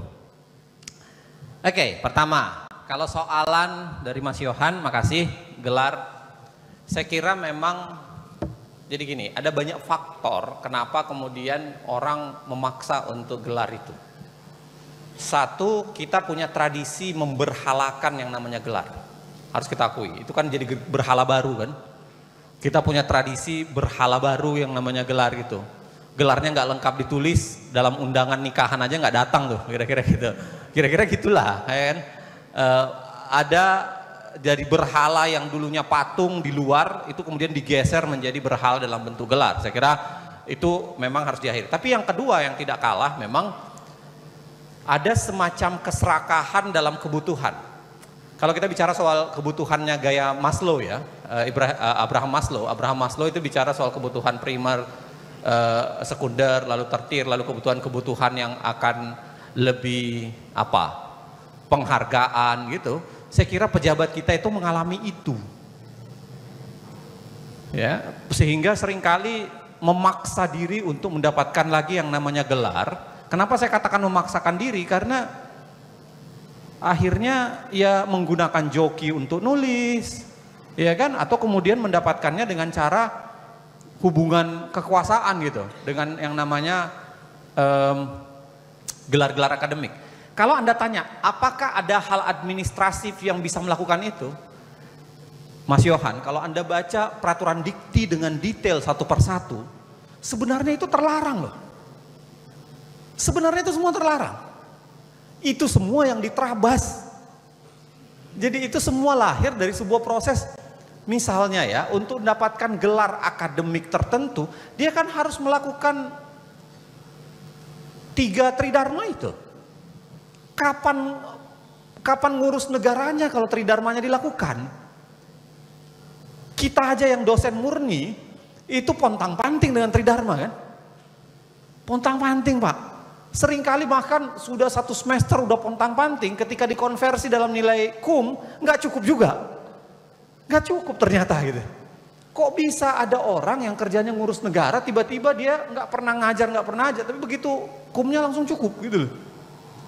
Oke, pertama, kalau soalan dari Mas Yohan, makasih, gelar. Saya kira memang jadi gini, ada banyak faktor kenapa kemudian orang memaksa untuk gelar itu. Satu, kita punya tradisi memberhalakan yang namanya gelar. Harus kita akui, itu kan jadi berhala baru kan. Kita punya tradisi berhala baru yang namanya gelar gitu. Gelarnya nggak lengkap ditulis, dalam undangan nikahan aja nggak datang tuh, kira-kira gitu. Kira-kira gitulah, kan. Ada dari berhala yang dulunya patung di luar, itu kemudian digeser menjadi berhala dalam bentuk gelar. Saya kira itu memang harus diakhiri. Tapi yang kedua yang tidak kalah, memang ada semacam keserakahan dalam kebutuhan. Kalau kita bicara soal kebutuhannya gaya Maslow ya, Abraham Maslow itu bicara soal kebutuhan primer, sekunder, lalu tertier, lalu kebutuhan-kebutuhan yang akan lebih penghargaan gitu. Saya kira pejabat kita itu mengalami itu, ya, sehingga seringkali memaksa diri untuk mendapatkan lagi yang namanya gelar. Kenapa saya katakan memaksakan diri? Karena akhirnya ya menggunakan joki untuk nulis, ya kan, atau kemudian mendapatkannya dengan cara hubungan kekuasaan gitu, dengan yang namanya gelar-gelar akademik. Kalau Anda tanya, apakah ada hal administratif yang bisa melakukan itu? Mas Yohan, kalau Anda baca peraturan dikti dengan detail satu persatu, sebenarnya itu terlarang loh. Sebenarnya itu semua terlarang. Itu semua yang diterabas. Jadi itu semua lahir dari sebuah proses. Misalnya ya, untuk mendapatkan gelar akademik tertentu, dia kan harus melakukan 3 tridharma itu. Kapan ngurus negaranya kalau tridharmanya dilakukan? Kita aja yang dosen murni itu pontang-panting dengan tridharma kan? Pontang-panting Pak. Seringkali bahkan sudah 1 semester udah pontang-panting, ketika dikonversi dalam nilai kum nggak cukup juga. Nggak cukup ternyata gitu. Kok bisa ada orang yang kerjanya ngurus negara tiba-tiba dia nggak pernah ngajar, tapi begitu kumnya langsung cukup gitu loh.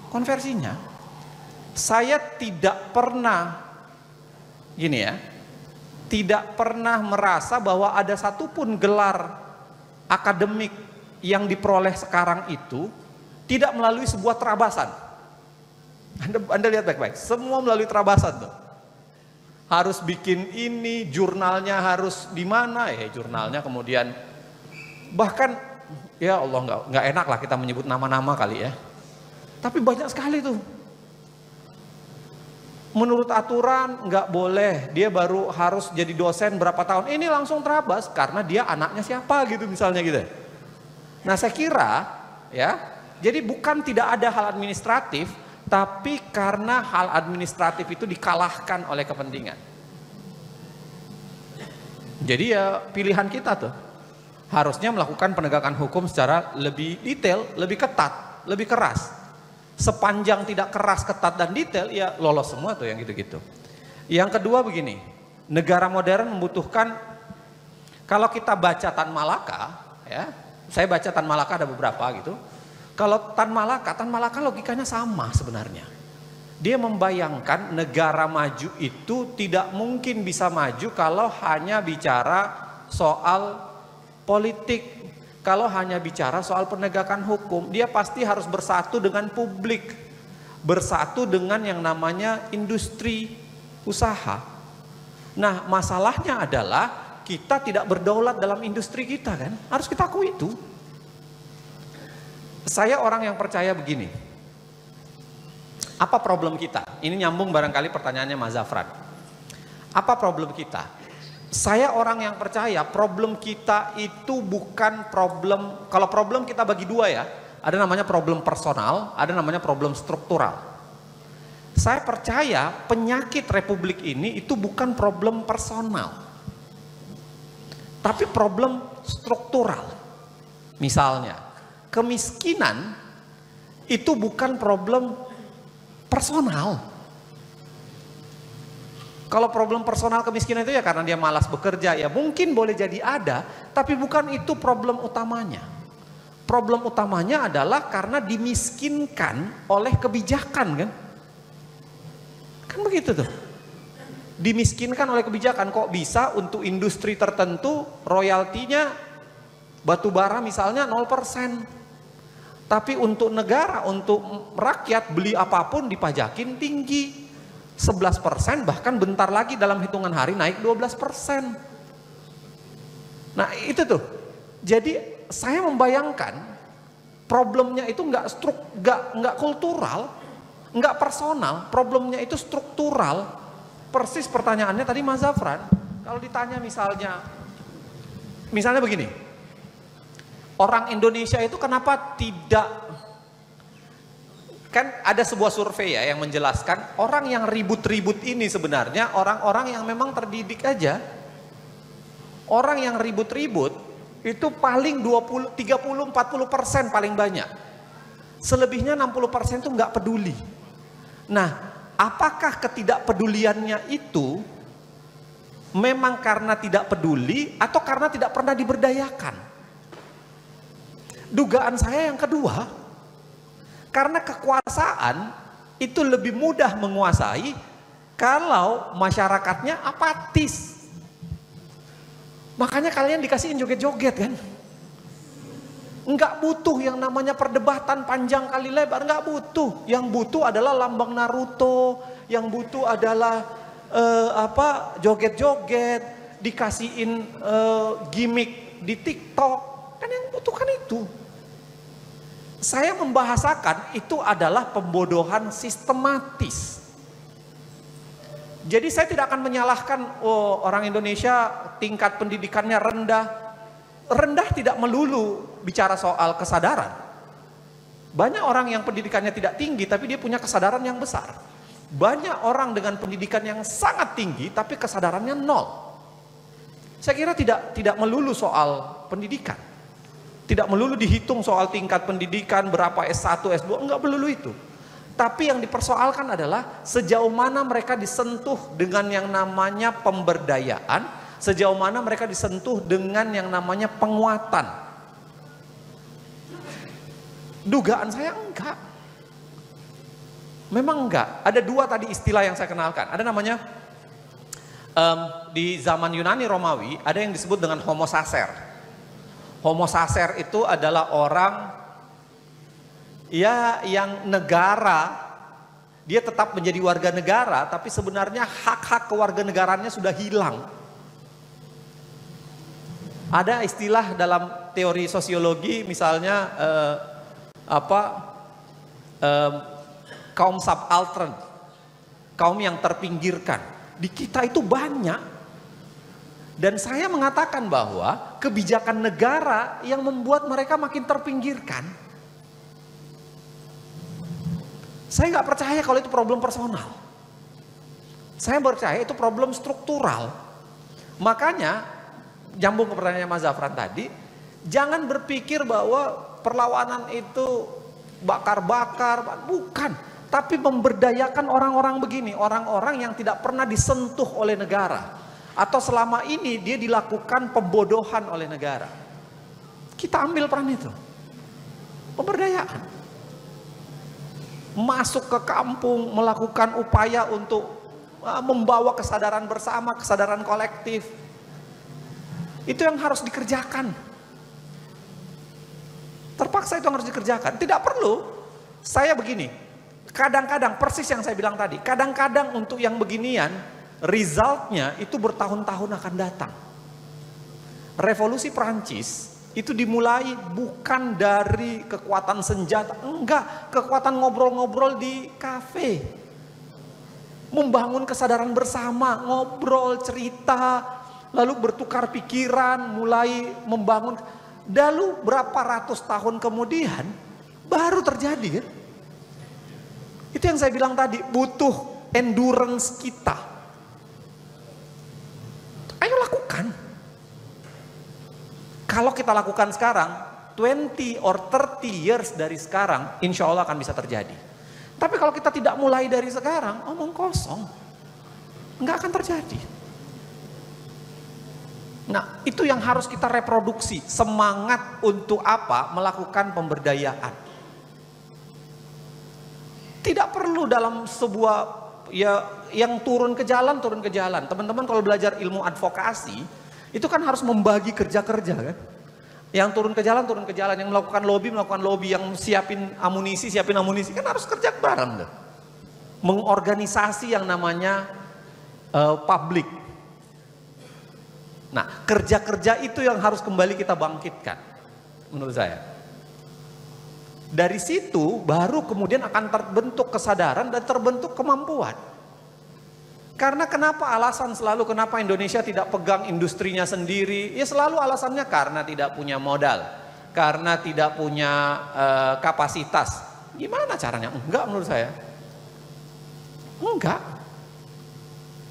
Konversinya. Saya tidak pernah gini ya, tidak pernah merasa bahwa ada satupun gelar akademik yang diperoleh sekarang itu Tidak melalui sebuah terabasan. Anda lihat baik-baik, semua melalui terabasan tuh. Harus bikin ini, jurnalnya harus di mana, jurnalnya kemudian bahkan ya Allah nggak enak lah kita menyebut nama-nama kali ya. Tapi banyak sekali tuh. Menurut aturan nggak boleh, dia baru harus jadi dosen berapa tahun. Ini langsung terabas karena dia anaknya siapa gitu misalnya gitu. Nah saya kira ya, jadi bukan tidak ada hal administratif, tapi karena hal administratif itu dikalahkan oleh kepentingan. Jadi ya pilihan kita tuh harusnya melakukan penegakan hukum secara lebih detail, lebih ketat, lebih keras. Sepanjang tidak keras, ketat dan detail, ya lolos semua tuh yang gitu-gitu. Yang kedua begini, negara modern membutuhkan, kalau kita baca Tan Malaka, ya, saya baca Tan Malaka ada beberapa gitu. Kalau Tan Malaka logikanya sama sebenarnya. Dia membayangkan negara maju itu tidak mungkin bisa maju kalau hanya bicara soal politik. Kalau hanya bicara soal penegakan hukum, dia pasti harus bersatu dengan publik, bersatu dengan yang namanya industri usaha. Nah, masalahnya adalah kita tidak berdaulat dalam industri kita kan, harus kita akui itu. Saya orang yang percaya begini, apa problem kita? Ini nyambung barangkali pertanyaannya Mas Zafran. Apa problem kita? Saya orang yang percaya problem kita itu bukan problem, kalau problem kita bagi dua ya, ada namanya problem personal, ada namanya problem struktural. Saya percaya penyakit Republik ini itu bukan problem personal, tapi problem struktural. Misalnya, kemiskinan itu bukan problem personal. Kalau problem personal kemiskinan itu ya karena dia malas bekerja, ya mungkin boleh jadi ada, tapi bukan itu problem utamanya. Problem utamanya adalah karena dimiskinkan oleh kebijakan kan. Kan begitu tuh. Dimiskinkan oleh kebijakan, kok bisa untuk industri tertentu royaltinya batu bara misalnya 0%. Tapi untuk negara, untuk rakyat beli apapun dipajakin tinggi. 11%, bahkan bentar lagi dalam hitungan hari naik 12%. Nah itu tuh, jadi saya membayangkan problemnya itu nggak kultural, nggak personal, problemnya itu struktural. Persis pertanyaannya tadi Mas Zafran, kalau ditanya misalnya begini, orang Indonesia itu kenapa tidak, kan ada sebuah survei ya yang menjelaskan orang yang ribut-ribut ini sebenarnya orang-orang yang memang terdidik aja. Orang yang ribut-ribut itu paling 30-40% paling banyak. Selebihnya 60% itu nggak peduli. Nah, apakah ketidakpeduliannya itu memang karena tidak peduli atau karena tidak pernah diberdayakan? Dugaan saya yang kedua, karena kekuasaan itu lebih mudah menguasai kalau masyarakatnya apatis. Makanya kalian dikasihin joget-joget kan. Enggak butuh yang namanya perdebatan panjang kali lebar, enggak butuh. Yang butuh adalah lambang Naruto, yang butuh adalah joget-joget, dikasihin gimmick di TikTok. Kan yang butuhkan itu. Saya membahasakan itu adalah pembodohan sistematis. Jadi saya tidak akan menyalahkan orang Indonesia tingkat pendidikannya rendah. Rendah tidak melulu bicara soal kesadaran. Banyak orang yang pendidikannya tidak tinggi tapi dia punya kesadaran yang besar. Banyak orang dengan pendidikan yang sangat tinggi tapi kesadarannya nol. Saya kira tidak melulu soal pendidikan. Tidak melulu dihitung soal tingkat pendidikan, berapa S1, S2, enggak melulu itu. Tapi yang dipersoalkan adalah sejauh mana mereka disentuh dengan yang namanya pemberdayaan, sejauh mana mereka disentuh dengan yang namanya penguatan. Dugaan saya enggak. Memang enggak. Ada dua tadi istilah yang saya kenalkan. Ada namanya, di zaman Yunani Romawi, ada yang disebut dengan homo sacer. Homo sacer itu adalah orang Ya, yang negara, dia tetap menjadi warga negara, tapi sebenarnya hak-hak kewarganegaraannya sudah hilang. Ada istilah dalam teori sosiologi, misalnya kaum subaltern, kaum yang terpinggirkan. Di kita itu banyak. Dan saya mengatakan bahwa kebijakan negara yang membuat mereka makin terpinggirkan. Saya nggak percaya kalau itu problem personal. Saya percaya itu problem struktural. Makanya, nyambung ke pertanyaan Mas Zafran tadi, jangan berpikir bahwa perlawanan itu bakar-bakar, bukan. Tapi memberdayakan orang-orang begini, orang-orang yang tidak pernah disentuh oleh negara. Atau selama ini dia dilakukan pembodohan oleh negara. Kita ambil peran itu. Pemberdayaan. Masuk ke kampung, melakukan upaya untuk membawa kesadaran bersama, kesadaran kolektif. Itu yang harus dikerjakan. Terpaksa itu yang harus dikerjakan. Tidak perlu. Saya begini, kadang-kadang persis yang saya bilang tadi, kadang-kadang untuk yang beginian, resultnya itu bertahun-tahun akan datang. Revolusi Prancis itu dimulai bukan dari kekuatan senjata, enggak, kekuatan ngobrol-ngobrol di kafe. Membangun kesadaran bersama, ngobrol, cerita, lalu bertukar pikiran, mulai membangun. Lalu berapa ratus tahun kemudian baru terjadi kan? Itu yang saya bilang tadi, butuh endurance kita. Ayo lakukan. Kalau kita lakukan sekarang, 20 or 30 years dari sekarang, insya Allah akan bisa terjadi. Tapi kalau kita tidak mulai dari sekarang, omong kosong. Nggak akan terjadi. Nah, itu yang harus kita reproduksi. Semangat untuk apa? Melakukan pemberdayaan. Tidak perlu dalam sebuah, ya yang turun ke jalan. Teman-teman kalau belajar ilmu advokasi, itu kan harus membagi kerja-kerja kan. Yang turun ke jalan, yang melakukan lobby, yang siapin amunisi, kan harus kerja bareng. Mengorganisasi yang namanya publik. Nah, kerja-kerja itu yang harus kembali kita bangkitkan, menurut saya. Dari situ baru kemudian akan terbentuk kesadaran dan terbentuk kemampuan. Karena kenapa kenapa Indonesia tidak pegang industrinya sendiri? Ya selalu alasannya karena tidak punya modal, karena tidak punya kapasitas. Gimana caranya? Enggak, menurut saya. Enggak.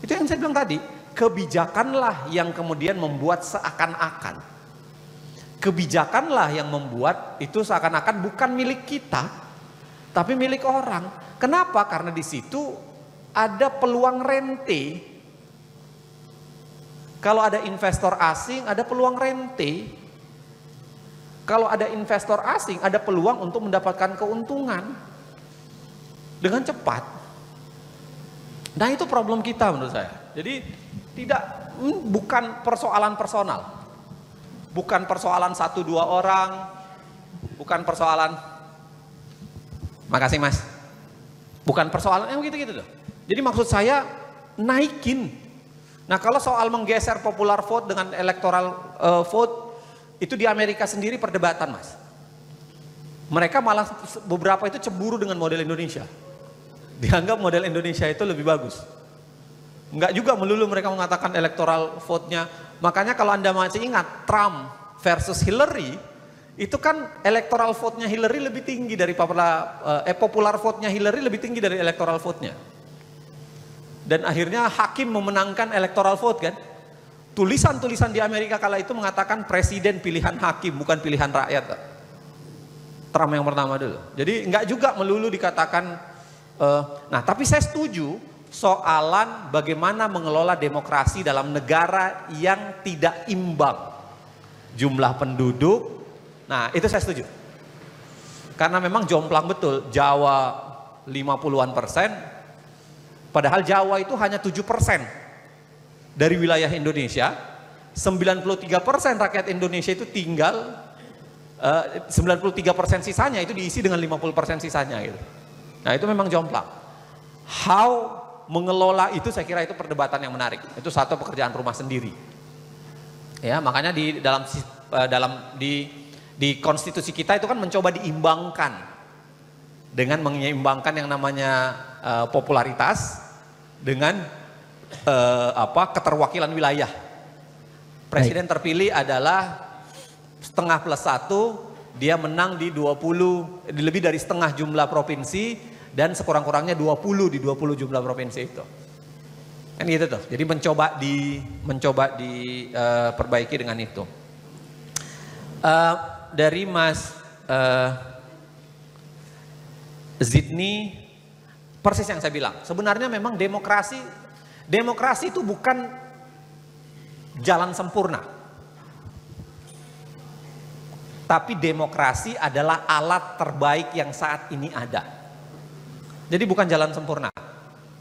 Itu yang saya bilang tadi, kebijakanlah yang kemudian membuat seakan-akan. Kebijakanlah yang membuat itu seakan-akan bukan milik kita, tapi milik orang. Kenapa? Karena di situ ada peluang rente. Kalau ada investor asing, ada peluang rente. Kalau ada investor asing, ada peluang untuk mendapatkan keuntungan dengan cepat. Nah, itu problem kita menurut saya. Jadi bukan persoalan personal. Bukan persoalan 1-2 orang. Bukan persoalan, makasih mas. Bukan persoalan yang gitu-gitu loh. Jadi maksud saya naikin. Nah, kalau soal menggeser popular vote dengan electoral vote, itu di Amerika sendiri perdebatan mas. Mereka malah beberapa itu cemburu dengan model Indonesia. Dianggap model Indonesia itu lebih bagus. Enggak juga melulu mereka mengatakan electoral vote-nya. Makanya kalau Anda masih ingat Trump versus Hillary, itu kan electoral vote-nya Hillary lebih tinggi dari popular vote-nya Hillary lebih tinggi dari electoral vote-nya. Dan akhirnya hakim memenangkan electoral vote kan. Tulisan-tulisan di Amerika kala itu mengatakan presiden pilihan hakim bukan pilihan rakyat. Trump yang pertama dulu. Jadi enggak juga melulu dikatakan. Nah, tapi saya setuju soalan bagaimana mengelola demokrasi dalam negara yang tidak imbang jumlah penduduk. Nah, itu saya setuju. Karena memang jomplang betul, Jawa 50-an%. Padahal Jawa itu hanya 7% dari wilayah Indonesia. 93% rakyat Indonesia itu tinggal 93% sisanya itu diisi dengan 50% sisanya gitu. Nah itu memang jomplang. How mengelola itu saya kira itu perdebatan yang menarik. Itu satu pekerjaan rumah sendiri. Ya, makanya di konstitusi kita itu kan mencoba diimbangkan dengan menyeimbangkan yang namanya popularitas dengan keterwakilan wilayah. Presiden terpilih adalah setengah plus 1, dia menang di lebih dari setengah jumlah provinsi dan sekurang-kurangnya 20 di 20 jumlah provinsi itu. Kan gitu tuh. Jadi mencoba diperbaiki dengan itu. Dari Mas Zidni, persis yang saya bilang. Sebenarnya memang demokrasi itu bukan jalan sempurna. Tapi demokrasi adalah alat terbaik yang saat ini ada. Jadi bukan jalan sempurna.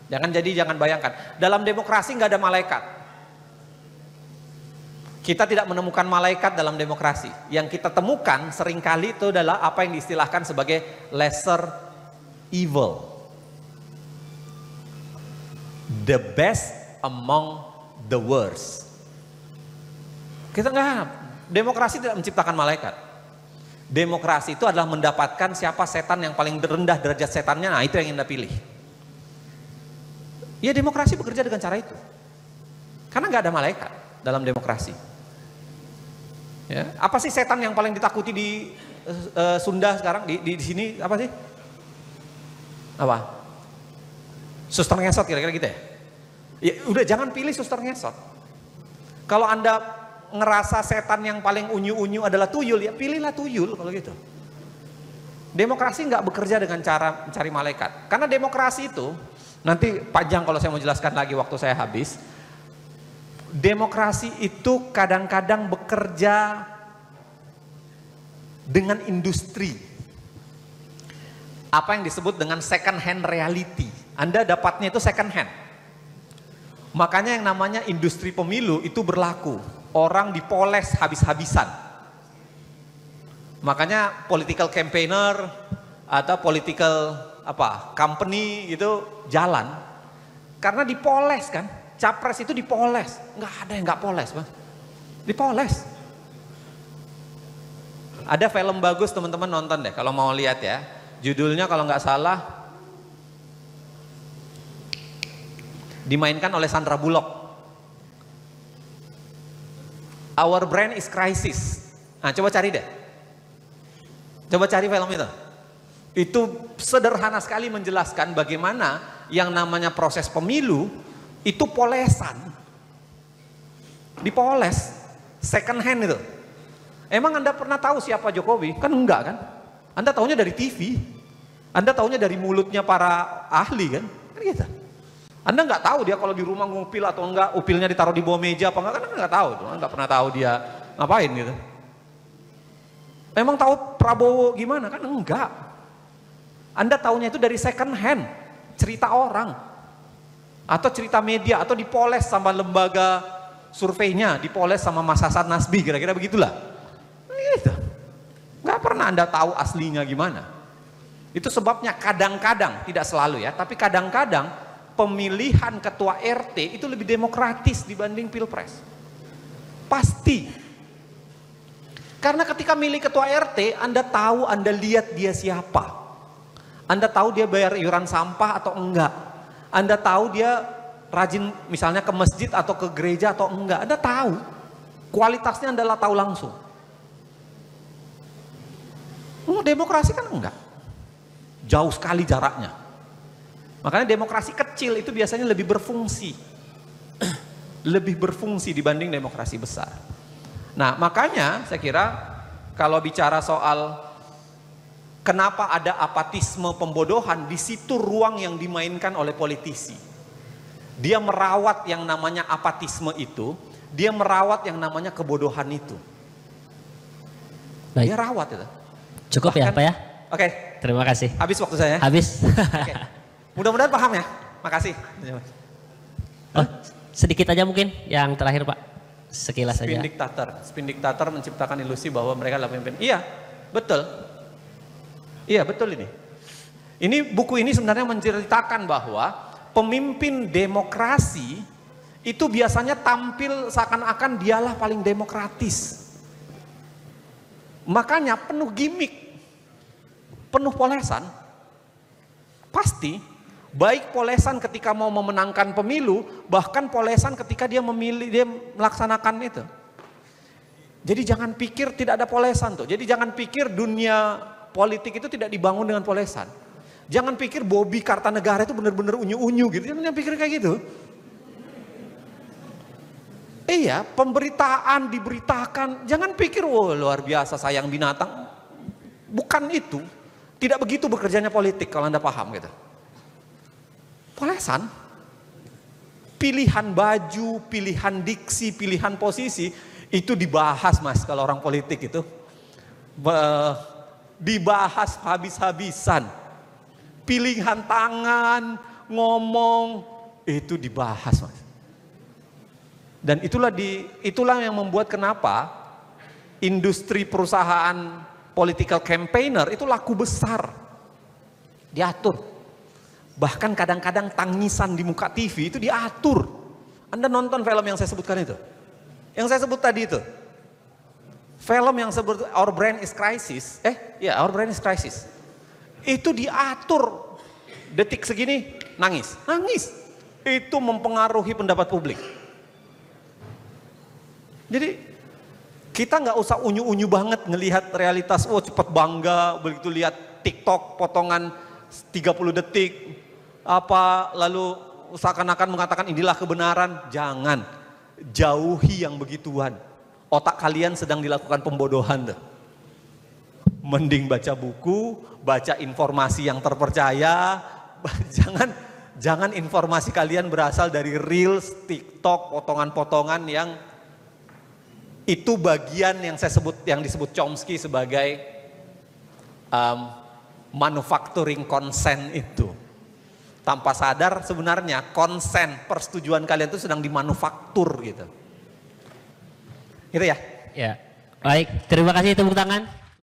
Jangan bayangkan. Dalam demokrasi nggak ada malaikat. Kita tidak menemukan malaikat dalam demokrasi. Yang kita temukan seringkali itu adalah apa yang diistilahkan sebagai lesser evil. The best among the worst. Demokrasi tidak menciptakan malaikat. Demokrasi itu adalah mendapatkan siapa setan yang paling rendah derajat setannya, nah itu yang Anda pilih. Ya demokrasi bekerja dengan cara itu. Karena nggak ada malaikat dalam demokrasi. Ya, apa sih setan yang paling ditakuti di Sunda sekarang? Di sini apa sih? Apa? Suster ngesot kira-kira gitu ya? Ya udah jangan pilih suster ngesot. Kalau Anda ngerasa setan yang paling unyu-unyu adalah tuyul, ya pilihlah tuyul kalau gitu. Demokrasi nggak bekerja dengan cara mencari malaikat. Karena demokrasi itu, nanti panjang kalau saya mau jelaskan lagi waktu saya habis. Demokrasi itu kadang-kadang bekerja dengan industri. Apa yang disebut dengan second hand reality. Anda dapatnya itu second hand. Makanya yang namanya industri pemilu itu berlaku. Orang dipoles habis-habisan. Makanya political campaigner atau political company itu jalan karena dipoles kan. Capres itu dipoles, nggak ada yang nggak poles, Mas. Dipoles. Ada film bagus teman-teman nonton deh kalau mau lihat ya. Judulnya kalau nggak salah dimainkan oleh Sandra Bullock. Our Brain is Crisis. Nah, coba cari deh. Coba cari film itu. Itu sederhana sekali menjelaskan bagaimana yang namanya proses pemilu itu polesan. Dipoles. Second hand itu. Emang Anda pernah tahu siapa Jokowi? Kan enggak kan? Anda taunya dari TV. Anda taunya dari mulutnya para ahli kan? Kan gitu. Anda nggak tahu dia kalau di rumah ngupil atau enggak, upilnya ditaruh di bawah meja apa enggak, kan nggak tahu, nggak pernah tahu dia ngapain gitu. Memang tahu Prabowo gimana kan enggak. Anda tahunya itu dari second hand, cerita orang atau cerita media atau dipoles sama lembaga surveinya, dipoles sama Mas Hasan Nasbi, kira-kira begitulah. Gitu. Nggak pernah Anda tahu aslinya gimana. Itu sebabnya kadang-kadang, tidak selalu ya, tapi kadang-kadang pemilihan ketua RT itu lebih demokratis dibanding pilpres. Pasti. Karena ketika milih ketua RT, Anda tahu, Anda lihat dia siapa. Anda tahu dia bayar iuran sampah atau enggak. Anda tahu dia rajin misalnya ke masjid atau ke gereja atau enggak. Anda tahu. Kualitasnya Anda tahu langsung. Demokrasi kan enggak. Jauh sekali jaraknya. Makanya demokrasi kecil itu biasanya lebih berfungsi. Lebih berfungsi dibanding demokrasi besar. Nah makanya saya kira kalau bicara soal kenapa ada apatisme pembodohan, di situ ruang yang dimainkan oleh politisi. Dia merawat yang namanya apatisme itu, dia merawat yang namanya kebodohan itu. Baik. Dia rawat itu. Cukup ya Pak ya? Oke. Terima kasih. Habis waktu saya. Habis. Oke. Mudah-mudahan paham ya. Makasih. Oh, sedikit aja mungkin yang terakhir Pak. Sekilas saja. Spin diktator menciptakan ilusi bahwa mereka adalah pemimpin. Iya, betul. Iya, betul ini. Buku ini sebenarnya menceritakan bahwa pemimpin demokrasi itu biasanya tampil seakan-akan dialah paling demokratis. Makanya penuh gimmick, penuh polesan. Pasti, baik polesan ketika mau memenangkan pemilu, bahkan polesan ketika dia melaksanakan itu. Jadi jangan pikir tidak ada polesan tuh. Jadi jangan pikir dunia politik itu tidak dibangun dengan polesan. Jangan pikir Bobby Kartanegara itu benar-benar unyu-unyu gitu. Jangan pikir kayak gitu. Iya, pemberitaan diberitakan. Jangan pikir, wah luar biasa sayang binatang. Bukan itu. Tidak begitu bekerjanya politik kalau Anda paham gitu. Polesan. Pilihan baju, pilihan diksi, pilihan posisi itu dibahas Mas kalau orang politik itu. Dibahas habis-habisan. Pilihan tangan, ngomong, itu dibahas Mas. Dan itulah yang membuat kenapa industri perusahaan political campaigner itu laku besar. Diatur. Bahkan kadang-kadang tangisan di muka TV itu diatur. Anda nonton film yang saya sebutkan itu. Yang saya sebut tadi itu. Film yang sebut Our Brain is Crisis. Our Brain is Crisis. Itu diatur. Detik segini nangis. Nangis. Itu mempengaruhi pendapat publik. Jadi kita nggak usah unyu-unyu banget ngelihat realitas, cepet bangga begitu lihat TikTok potongan 30 detik lalu seakan-akan mengatakan inilah kebenaran. Jangan, jauhi yang begituan. Otak kalian sedang dilakukan pembodohan tuh. Mending baca buku, baca informasi yang terpercaya. Jangan informasi kalian berasal dari Reels, TikTok, potongan-potongan yang itu bagian yang disebut Chomsky sebagai manufacturing consent itu. Tanpa sadar sebenarnya konsen, persetujuan kalian itu sedang dimanufaktur gitu. Gitu ya? Ya. Baik, terima kasih, tepuk tangan.